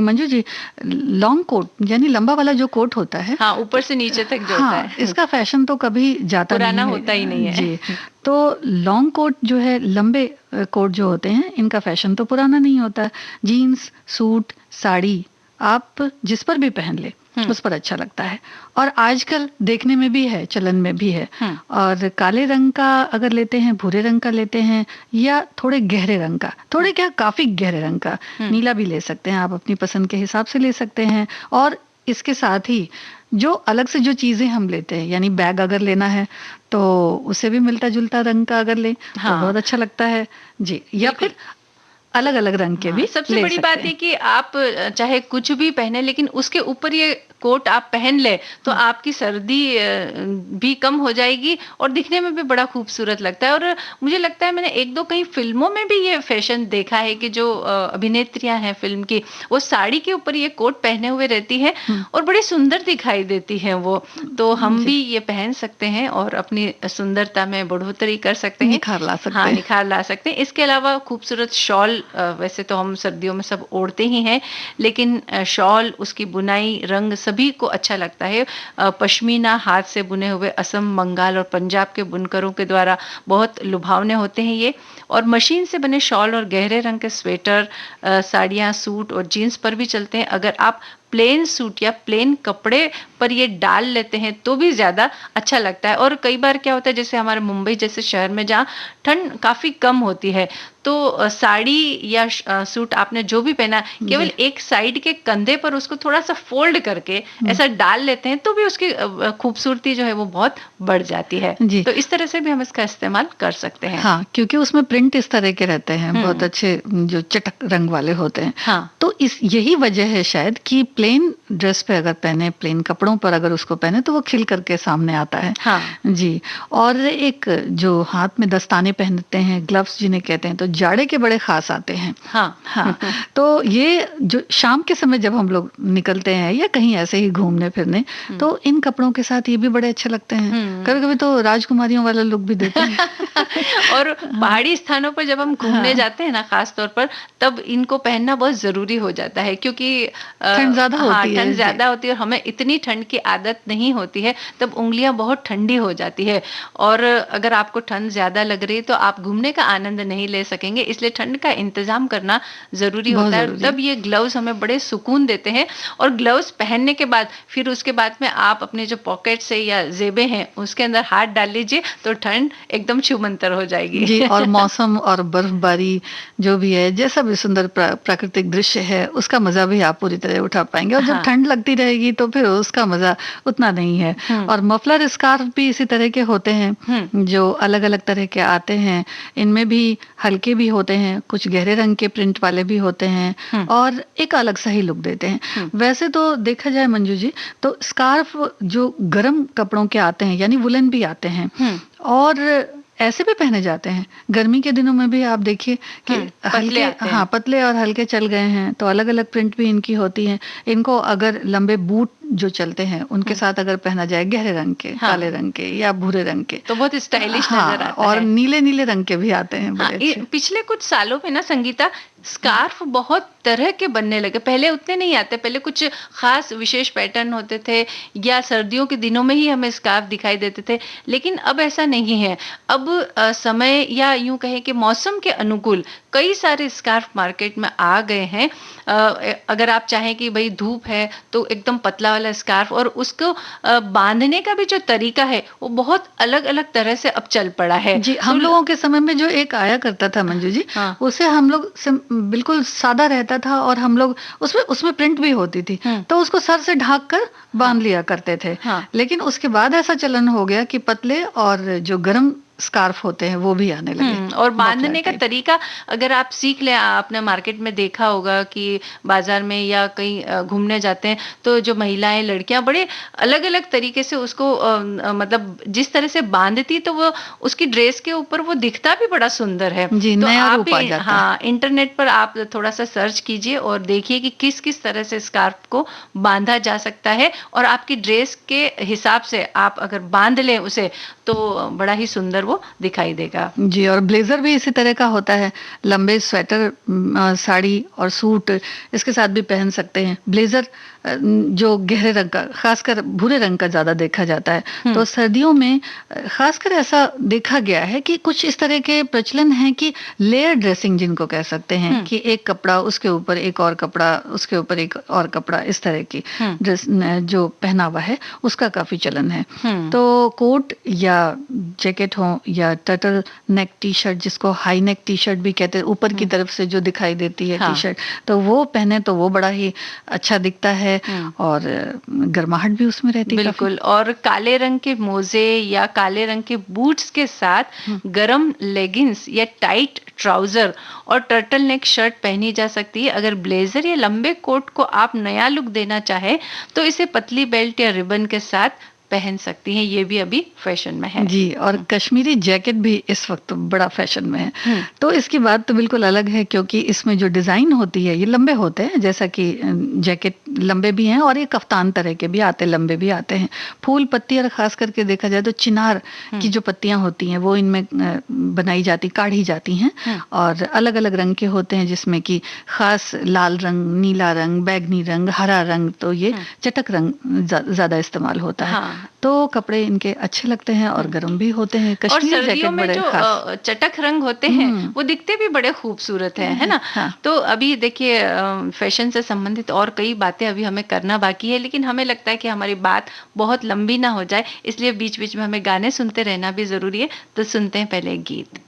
B: मंजू जी, लॉन्ग कोट यानी लंबा वाला जो कोट होता है,
A: हाँ, ऊपर से नीचे तक जो होता है,
B: इसका फैशन तो कभी जाता
A: पुराना
B: नहीं
A: होता ही नहीं है।
B: जी, तो लॉन्ग कोट जो है, लंबे कोट जो होते हैं, इनका फैशन तो पुराना नहीं होता। जीन्स, सूट, साड़ी आप जिस पर भी पहन ले उस पर अच्छा लगता है। और आजकल देखने में भी है, चलन में भी है। और काले रंग का अगर लेते हैं, भूरे रंग का लेते हैं, या थोड़े गहरे रंग का, थोड़े क्या काफी गहरे रंग का, नीला भी ले सकते हैं आप, अपनी पसंद के हिसाब से ले सकते हैं। और इसके साथ ही जो अलग से जो चीजें हम लेते हैं, यानी बैग अगर लेना है तो उसे भी मिलता जुलता रंग का अगर ले तो बहुत अच्छा लगता है जी। या फिर अलग अलग रंग के भी
A: सबसे बड़ी बात है कि आप चाहे कुछ भी पहने, लेकिन उसके ऊपर ये कोट आप पहन ले तो आपकी सर्दी भी कम हो जाएगी और दिखने में भी बड़ा खूबसूरत लगता है। और मुझे लगता है मैंने एक दो कहीं फिल्मों में भी ये फैशन देखा है कि जो अभिनेत्रियां हैं फिल्म की, वो साड़ी के ऊपर ये कोट पहने हुए रहती है और बड़ी सुंदर दिखाई देती है वो। तो हम भी ये पहन सकते हैं और अपनी सुंदरता में बढ़ोतरी कर सकते हैं,
B: निखार ला सकते
A: हाँ
B: हैं।
A: निखार ला सकते हैं। इसके अलावा खूबसूरत शॉल, वैसे तो हम सर्दियों में सब ओढ़ते ही हैं, लेकिन शॉल, उसकी बुनाई, रंग सभी को अच्छा लगता है। पश्मीना हाथ से बुने हुए असम, बंगाल और पंजाब के बुनकरों के द्वारा बहुत लुभावने होते हैं ये। और मशीन से बने शॉल और गहरे रंग के स्वेटर, साड़ियाँ, सूट और जीन्स पर भी चलते हैं। अगर आप प्लेन सूट या प्लेन कपड़े पर ये डाल लेते हैं तो भी ज्यादा अच्छा लगता है। और कई बार क्या होता है, जैसे हमारे मुंबई जैसे शहर में जहाँ ठंड काफी कम होती है, तो साड़ी या सूट आपने जो भी पहना, केवल एक साइड के कंधे पर उसको थोड़ा सा फोल्ड करके ऐसा डाल लेते हैं तो भी उसकी खूबसूरती जो है वो बहुत बढ़ जाती है।
B: जी।
A: तो इस तरह से भी हम इसका इस्तेमाल कर सकते हैं।
B: हाँ, क्योंकि उसमें प्रिंट इस तरह के रहते हैं, बहुत अच्छे जो चटक रंग वाले होते हैं।
A: हाँ।
B: तो इस यही वजह है शायद कि प्लेन ड्रेस पे अगर पहने, प्लेन कपड़ों पर अगर उसको पहने तो वो खिल करके सामने आता है।
A: हाँ।
B: जी। और एक जो हाथ में दस्ताने पहनते हैं, ग्लव्स जिन्हें कहते हैं, तो जाड़े के बड़े खास आते हैं।
A: हाँ।
B: हाँ। तो ये जो शाम के समय जब हम लोग निकलते हैं या कहीं ऐसे ही घूमने फिरने, तो इन कपड़ों के साथ ये भी बड़े अच्छे लगते हैं। कभी कभी तो राजकुमारियों वाला लुक भी देते हैं।
A: और पहाड़ी स्थानों पर जब हम घूमने जाते हैं ना, खास तौर पर, तब इनको पहनना बहुत जरूरी हो जाता है, क्योंकि
B: ठंड ज्यादा होती है।
A: ठंड ज्यादा होती है और हमें इतनी ठंड की आदत नहीं होती है, तब उंगलियां बहुत ठंडी हो जाती है। और अगर आपको ठंड ज्यादा लग रही है तो आप घूमने का आनंद नहीं ले सकेंगे, इसलिए ठंड का इंतजाम करना जरूरी होता है। तब ये ग्लव्स हमें बड़े सुकून देते हैं। और ग्लव्स पहनने के बाद फिर उसके बाद में आप अपने जो पॉकेट से या जेबें हैं उसके अंदर हाथ डाल लीजिए तो ठंड एकदम छूमंतर हो जाएगी।
B: जी। और मौसम और बर्फबारी जो भी है, जैसा भी सुंदर प्राकृतिक दृश्य है, उसका मजा भी आप पूरी तरह उठा पाएंगे। और जब ठंड लगती रहेगी तो फिर उसका मजा उतना नहीं है। और मफलर स्कार्फ भी इसी तरह के होते हैं जो अलग अलग तरह के आते हैं। इनमें भी हल्के भी होते हैं, कुछ गहरे रंग के प्रिंट वाले भी होते हैं और एक अलग सा ही लुक देते हैं। वैसे तो देखा जाए मंजू जी, तो स्कार्फ जो गर्म कपड़ों के आते हैं, यानी वुलन भी आते हैं और ऐसे भी पहने जाते हैं। गर्मी के दिनों में भी आप देखिए कि हल्के, हाँ, पतले और हल्के चल गए हैं, तो अलग अलग प्रिंट भी इनकी होती हैं। इनको अगर लंबे बूट जो चलते हैं उनके साथ अगर पहना जाए, गहरे रंग के, काले रंग के या भूरे रंग के,
A: तो बहुत स्टाइलिश नजर आता है।
B: और नीले नीले रंग के भी आते हैं बड़े अच्छे।
A: पिछले कुछ सालों में ना संगीता, स्कार्फ बहुत तरह के बनने लगे। पहले उतने नहीं आते, पहले कुछ खास विशेष पैटर्न होते थे या सर्दियों के दिनों में ही हमें स्कार्फ दिखाई देते थे, लेकिन अब ऐसा नहीं है। अब समय या यूं कहें कि मौसम के अनुकूल कई सारे स्कार्फ मार्केट में आ गए हैं। अगर आप चाहें कि भाई धूप है तो एकदम पतला वाला स्कार्फ, और उसको बांधने का भी जो तरीका है वो बहुत अलग अलग तरह से अब चल पड़ा है।
B: जी। हम लोगों के समय में जो एक आया करता था मंजू जी, उसे हम लोग बिल्कुल सादा रहता था और हम लोग उसमें प्रिंट भी होती थी, तो उसको सर से ढक कर बांध लिया करते थे। लेकिन उसके बाद ऐसा चलन हो गया कि पतले और जो गर्म स्कार्फ होते हैं वो भी आने लगे।
A: और बांधने का तरीका अगर आप सीख लें, आपने मार्केट में देखा होगा कि बाजार में या कहीं घूमने जाते हैं तो जो महिलाएं, लड़कियां बड़े अलग अलग तरीके से उसको मतलब जिस तरह से बांधती, तो वो उसकी ड्रेस के ऊपर वो दिखता भी बड़ा सुंदर है।
B: जी,
A: तो
B: नया
A: आप
B: रूप आ जाता
A: हाँ, इंटरनेट पर आप थोड़ा सा सर्च कीजिए और देखिए कि किस किस तरह से स्कार्फ को बांधा जा सकता है, और आपकी ड्रेस के हिसाब से आप अगर बांध लें उसे तो बड़ा ही सुंदर वो दिखाई देगा।
B: जी। और ब्लेजर भी इसी तरह का होता है, लंबे स्वेटर, साड़ी और सूट इसके साथ भी पहन सकते हैं। ब्लेजर जो गहरे रंग का, खासकर भूरे रंग का ज्यादा देखा जाता है। तो सर्दियों में खासकर ऐसा देखा गया है कि कुछ इस तरह के प्रचलन है कि लेयर ड्रेसिंग जिनको कह सकते हैं, कि एक कपड़ा उसके ऊपर एक और कपड़ा, उसके ऊपर एक और कपड़ा, इस तरह की ड्रेस जो पहनावा है उसका काफी चलन है। तो कोट या जैकेट हो या टर्टल नेक टी शर्ट, जिसको हाई नेक टी शर्ट भी कहते हैं, ऊपर की तरफ से जो दिखाई देती है टी शर्ट, तो वो पहने तो वो बड़ा ही अच्छा दिखता है और गर्माहट भी उसमें रहती है
A: बिल्कुल। और काले रंग के मोजे या काले रंग के बूट्स के साथ गरम लेगिंग्स या टाइट ट्राउजर और टर्टल नेक शर्ट पहनी जा सकती है। अगर ब्लेजर या लंबे कोट को आप नया लुक देना चाहे तो इसे पतली बेल्ट या रिबन के साथ पहन सकती हैं। ये भी अभी फैशन में है
B: जी। और कश्मीरी जैकेट भी इस वक्त बड़ा फैशन में है। तो इसकी बात तो बिल्कुल अलग है, क्योंकि इसमें जो डिजाइन होती है ये लंबे होते हैं, जैसा कि जैकेट लंबे भी हैं और ये कफ्तान तरह के भी आते, लंबे भी आते हैं। फूल पत्ती, और खास करके देखा जाए तो चिनार की जो पत्तियां होती हैं वो इनमें बनाई जाती, काढ़ी जाती हैं और अलग अलग रंग के होते हैं, जिसमें कि खास लाल रंग, नीला रंग, बैगनी रंग, हरा रंग, तो ये चटक रंग ज्यादा इस्तेमाल होता है। तो कपड़े इनके अच्छे लगते हैं और गर्म भी होते हैं।
A: कश्मीरी और सर्दियों में जो चटक रंग होते हैं वो दिखते भी बड़े खूबसूरत है ना। तो अभी देखिए फैशन से संबंधित और कई बातें अभी हमें करना बाकी है, लेकिन हमें लगता है कि हमारी बात बहुत लंबी ना हो जाए, इसलिए बीच बीच में हमें गाने सुनते रहना भी जरूरी है। तो सुनते हैं पहले गीत।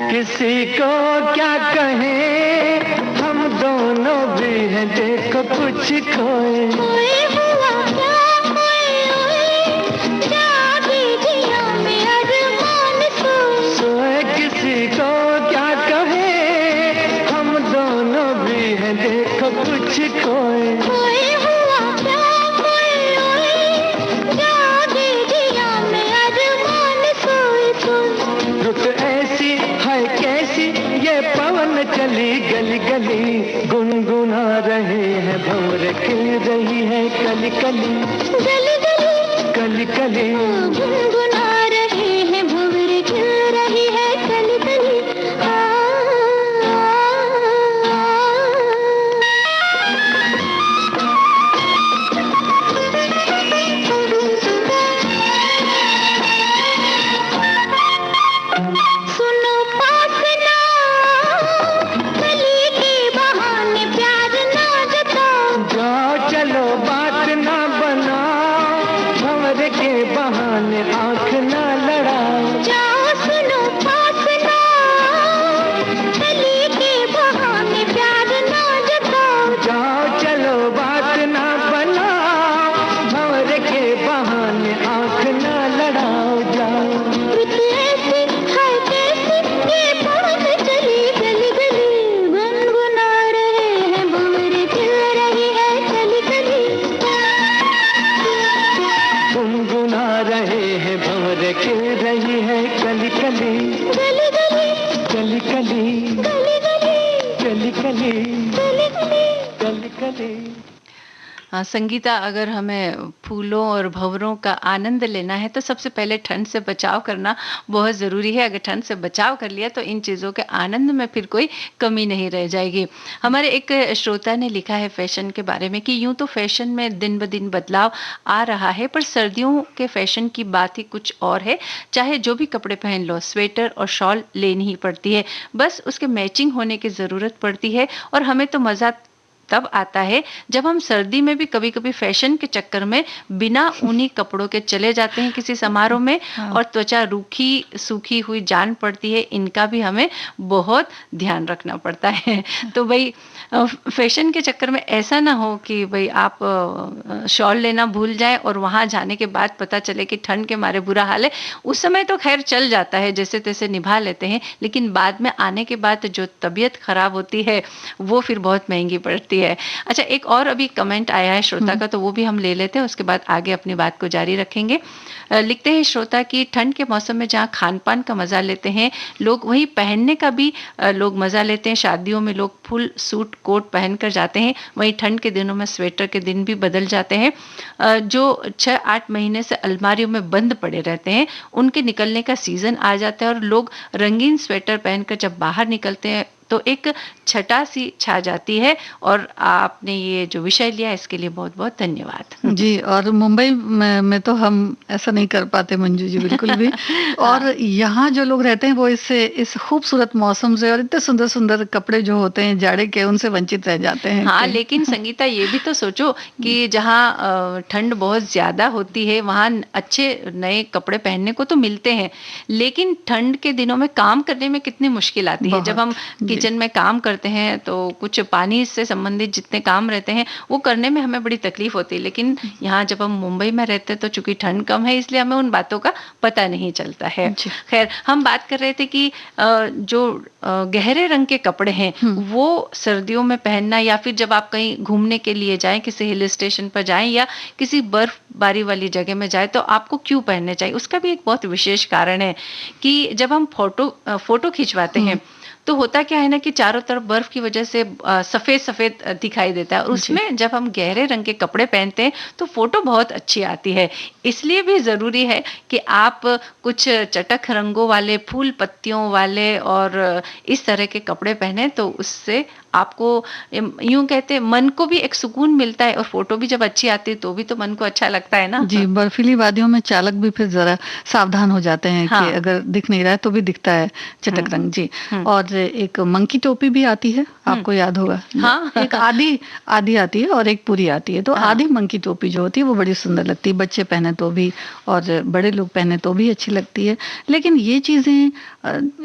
C: किसी को क्या कहें, हम दोनों भी हैं देखो कुछ खोए। सोए किसी को क्या कहें, हम दोनों भी हैं देखो कुछ खोए। चली गली गली गुनगुना रहे हैं भंवर, खिल रही है कली कली, गली गली कली कली गुनगुना रहे हैं भंवर, खिल रही है कली कली। चलो बात ना बनाओ, भंवर के बहाने आंख रही है कली कली
D: गली गली
C: कली कली
D: गली गली
C: कली कली
D: गली गली।
C: कली कली।
A: हाँ, संगीता, अगर हमें फूलों और भंवरों का आनंद लेना है तो सबसे पहले ठंड से बचाव करना बहुत ज़रूरी है। अगर ठंड से बचाव कर लिया तो इन चीज़ों के आनंद में फिर कोई कमी नहीं रह जाएगी। हमारे एक श्रोता ने लिखा है फैशन के बारे में कि यूँ तो फैशन में दिन ब दिन बदलाव आ रहा है, पर सर्दियों के फैशन की बात ही कुछ और है। चाहे जो भी कपड़े पहन लो, स्वेटर और शॉल लेनी ही पड़ती है, बस उसके मैचिंग होने की ज़रूरत पड़ती है। और हमें तो मज़ा तब आता है जब हम सर्दी में भी कभी-कभी फैशन के चक्कर में बिना ऊनी कपड़ों के चले जाते हैं किसी समारोह में, और त्वचा रूखी सूखी हुई जान पड़ती है। इनका भी हमें बहुत ध्यान रखना पड़ता है। तो भाई फैशन के चक्कर में ऐसा ना हो कि भाई आप शॉल लेना भूल जाएं और वहां जाने के बाद पता चले कि ठंड के मारे बुरा हाल है। उस समय तो खैर चल जाता है, जैसे तैसे निभा लेते हैं, लेकिन बाद में आने के बाद जो तबीयत खराब होती है वो फिर बहुत महंगी पड़ती है। अच्छा, एक और अभी कमेंट आया है श्रोता का, तो वो भी हम ले लेते हैं, उसके बाद आगे अपनी बात को जारी रखेंगे। लिखते हैं श्रोता कि ठंड के मौसम में जहाँ खान पान का मजा लेते हैं लोग, वहीं पहनने का भी लोग मजा लेते हैं। शादियों में लोग फुल सूट कोट पहनकर जाते हैं, वहीं ठंड के दिनों में स्वेटर के दिन भी बदल जाते हैं। जो 6-8 महीने से अलमारियों में बंद पड़े रहते हैं, उनके निकलने का सीजन आ जाता है और लोग रंगीन स्वेटर पहनकर जब बाहर निकलते हैं तो एक छटा सी छा जाती है। और आपने ये जो विषय लिया इसके लिए बहुत बहुत धन्यवाद
B: जी। और मुंबई में तो हम ऐसा नहीं कर पाते मंजू जी, बिल्कुल भी। और यहाँ जो लोग रहते हैं वो इस खूबसूरत मौसम से और इतने सुंदर सुंदर कपड़े जो होते हैं जाड़े के, उनसे वंचित रह जाते हैं।
A: हाँ, लेकिन संगीता ये भी तो सोचो कि जहाँ ठंड बहुत ज्यादा होती है वहाँ अच्छे नए कपड़े पहनने को तो मिलते हैं, लेकिन ठंड के दिनों में काम करने में कितनी मुश्किल आती है। जब हम किचन में काम करते हैं तो कुछ पानी से संबंधित जितने काम रहते हैं वो करने में हमें बड़ी तकलीफ होती है, लेकिन यहाँ जब हम मुंबई में रहते हैं तो चूंकि ठंड कम है इसलिए हमें उन बातों का पता नहीं चलता है। खैर, हम बात कर रहे थे कि जो गहरे रंग के कपड़े हैं वो सर्दियों में पहनना, या फिर जब आप कहीं घूमने के लिए जाएं, किसी हिल स्टेशन पर जाएं या किसी बर्फबारी वाली जगह में जाएं, तो आपको क्यों पहनने चाहिए। उसका भी एक बहुत विशेष कारण है कि जब हम फोटो खिंचवाते हैं तो होता क्या है ना कि चारों तरफ बर्फ की वजह से सफेद सफेद दिखाई देता है, और उसमें जब हम गहरे रंग के कपड़े पहनते हैं तो फोटो बहुत अच्छी आती है। इसलिए भी जरूरी है कि आप कुछ चटक रंगों वाले, फूल पत्तियों वाले और इस तरह के कपड़े पहने, तो उससे आपको यूं कहते हैं मन को भी एक सुकून मिलता है, और फोटो भी जब अच्छी आती है तो भी तो मन को अच्छा लगता है ना।
B: जी, बर्फीली वादियों में चालक भी फिर जरा सावधान हो जाते हैं कि अगर दिख नहीं रहा है तो भी दिखता है चटक रंग। जी। और एक मंकी टोपी भी आती है, आपको याद होगा।
A: हाँ।
B: एक आधी आती है और एक पूरी आती है। तो आधी मंकी टोपी जो होती है वो बड़ी सुंदर लगती है, बच्चे पहने तो भी और बड़े लोग पहने तो भी अच्छी लगती है। लेकिन ये चीजें,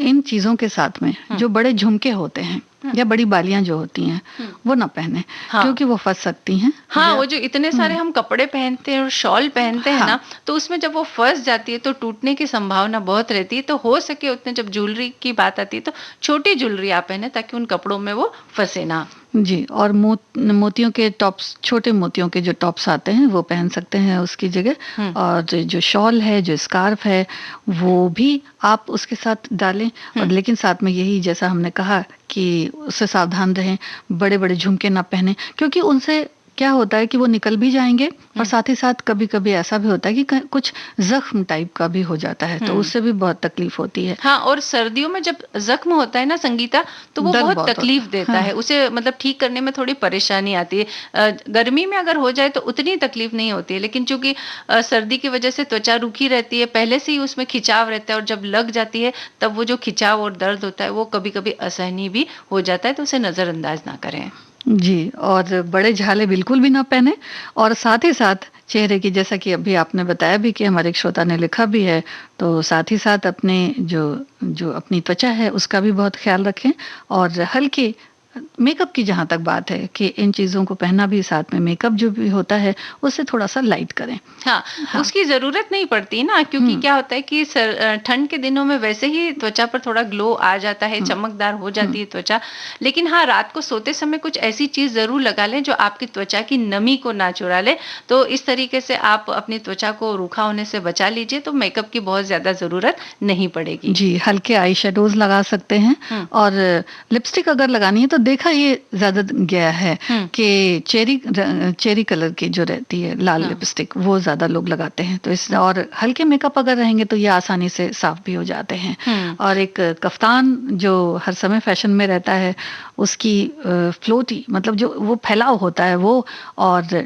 B: इन चीजों के साथ में जो बड़े झुमके होते हैं या बड़ी बालियां जो होती हैं वो ना पहने, क्योंकि वो फंस सकती हैं।
A: हाँ, वो जो इतने सारे हम कपड़े पहनते हैं और शॉल पहनते हैं ना, तो उसमें जब वो फंस जाती है तो टूटने की संभावना बहुत रहती है। तो हो सके उतने, जब ज्वेलरी की बात आती है तो छोटी ज्वेलरी आप पहने ताकि उन कपड़ों में वो फंसे ना।
B: जी। और मोतियों के टॉप्स, छोटे मोतियों के जो टॉप्स आते हैं वो पहन सकते हैं उसकी जगह। और जो शॉल है, जो स्कार्फ है, वो भी आप उसके साथ डालें। और लेकिन साथ में यही, जैसा हमने कहा कि उससे सावधान रहें, बड़े बड़े झुमके ना पहने, क्योंकि उनसे क्या होता है कि वो निकल भी जाएंगे और साथ ही साथ कभी कभी ऐसा भी होता है कि कुछ जख्म टाइप का भी हो जाता है, तो उससे भी बहुत तकलीफ होती है।
A: हाँ, और सर्दियों में जब जख्म होता है ना संगीता, तो वो बहुत तकलीफ देता है। उसे मतलब ठीक करने में थोड़ी परेशानी आती है। गर्मी में अगर हो जाए तो उतनी तकलीफ नहीं होती है, लेकिन चूंकि सर्दी की वजह से त्वचा रूखी रहती है, पहले से ही उसमें खिंचाव रहता है, और जब लग जाती है तब वो जो खिंचाव और दर्द होता है वो कभी कभी असहनीय भी हो जाता है, तो उसे नजरअंदाज ना करें।
B: जी। और बड़े झाले बिल्कुल भी ना पहने, और साथ ही साथ चेहरे की, जैसा कि अभी आपने बताया भी कि हमारे एक श्रोता ने लिखा भी है, तो साथ ही साथ अपने जो अपनी त्वचा है उसका भी बहुत ख्याल रखें, और हल्के मेकअप की जहाँ तक बात है कि इन चीज़ों को पहनना भी, साथ में मेकअप जो भी होता है उससे थोड़ा सा लाइट करें।
A: हाँ, उसकी ज़रूरत नहीं पड़ती ना, क्योंकि क्या होता है कि ठंड के दिनों में वैसे ही त्वचा पर थोड़ा ग्लो आ जाता है, चमकदार हो जाती है त्वचा। लेकिन हाँ, रात को सोते समय कुछ ऐसी चीज़ ज़रूर लगा लें जो आपकी त्वचा की नमी को ना चुरा ले। तो इस तरीके से आप अपनी त्वचा को रूखा होने से बचा लीजिए, तो मेकअप की बहुत ज़्यादा ज़रूरत नहीं पड़ेगी।
B: जी, हल्के आई शेडोज लगा सकते हैं। और लिपस्टिक अगर लगानी है तो देखा ये ज़्यादा गया है कि चेरी कलर की जो रहती है लाल लिपस्टिक, वो ज़्यादा लोग लगाते हैं। तो इस और हल्के मेकअप अगर रहेंगे तो ये आसानी से साफ भी हो जाते हैं। और एक कफ्तान जो हर समय फैशन में रहता है, उसकी फ्लोटी मतलब जो वो फैलाव होता है वो, और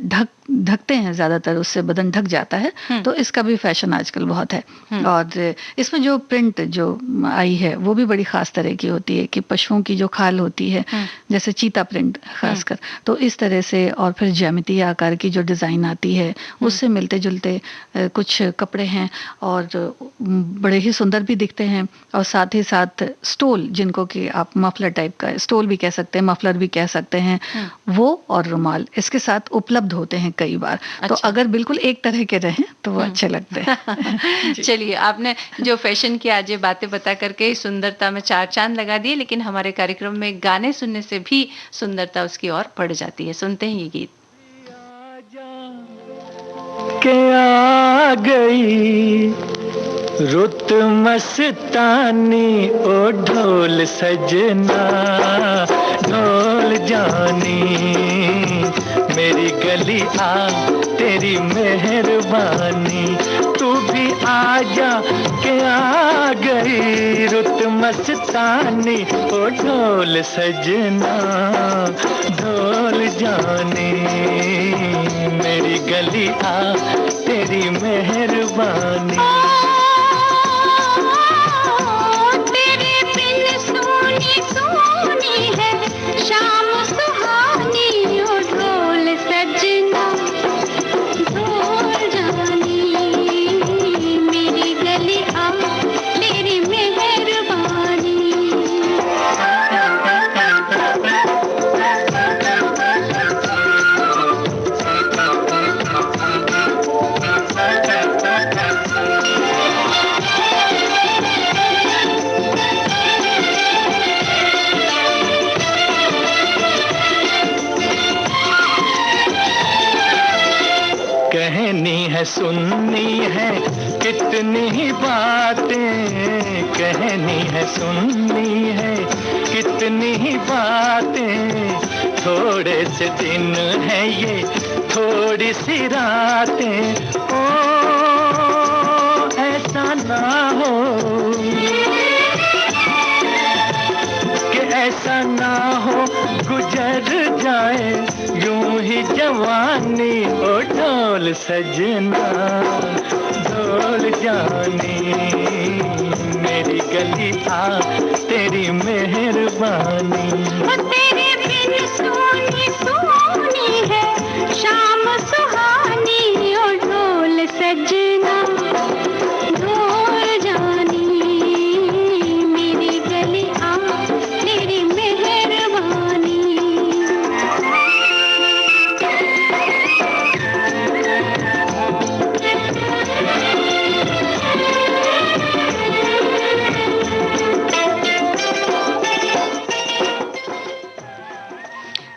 B: ढकते हैं ज़्यादातर, उससे बदन ढक जाता है। तो इसका भी फैशन आजकल बहुत है। और इसमें जो प्रिंट जो आई है वो भी बड़ी ख़ास तरह की होती है कि पशुओं की जो खाल होती है, जैसे चीता प्रिंट खासकर, तो इस तरह से। और फिर ज्यामितीय आकार की जो डिज़ाइन आती है उससे मिलते जुलते कुछ कपड़े हैं और बड़े ही सुंदर भी दिखते हैं। और साथ ही साथ स्टोल, जिनको कि आप मफलर टाइप का स्टोल भी कह सकते हैं, मफलर भी कह सकते हैं, वो और रुमाल इसके साथ उपलब्ध होते हैं कई बार। तो अगर बिल्कुल एक तरह के रहें तो वो अच्छे लगते हैं।
A: चलिए, आपने जो फैशन की आज ये बातें बता करके सुंदरता में चार चांद लगा दिए, लेकिन हमारे कार्यक्रम में गाने सुनने से भी सुंदरता उसकी ओर बढ़ जाती है। सुनते हैं ये गीत।
C: के आ गई रुत मस्तानी, ओ ढोल सजना ढोल जानी, मेरी गली आ तेरी मेहरबानी, तू भी आजा के आ गई रुत मस्तानी, ओ ढोल सजना ढोल जानी, मेरी गली आ तेरी मेहरबानी। सुननी है कितनी ही बातें, कहनी है सुननी है कितनी ही बातें, थोड़े से दिन है ये थोड़ी सी रातें, ओ ऐसा ना हो कि ऐसा ना हो गुजर जाए यूं ही जवानी, ओ ढोल सजना ढोल जानी, मेरी गली आ तेरी मेहरबानी,
D: तेरे बिन सोनी सोनी है शाम सुहानी, ओ ढोल सजना ढोल जानी, मेरी गली आ तेरी मेहरबानी।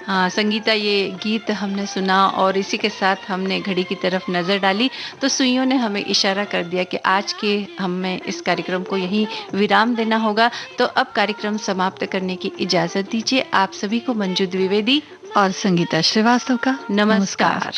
A: हाँ संगीता, ये गीत हमने सुना और इसी के साथ हमने घड़ी की तरफ नज़र डाली तो सुइयों ने हमें इशारा कर दिया कि आज के हमें इस कार्यक्रम को यहीं विराम देना होगा। तो अब कार्यक्रम समाप्त करने की इजाज़त दीजिए। आप सभी को मंजू द्विवेदी
B: और संगीता श्रीवास्तव का
A: नमस्कार।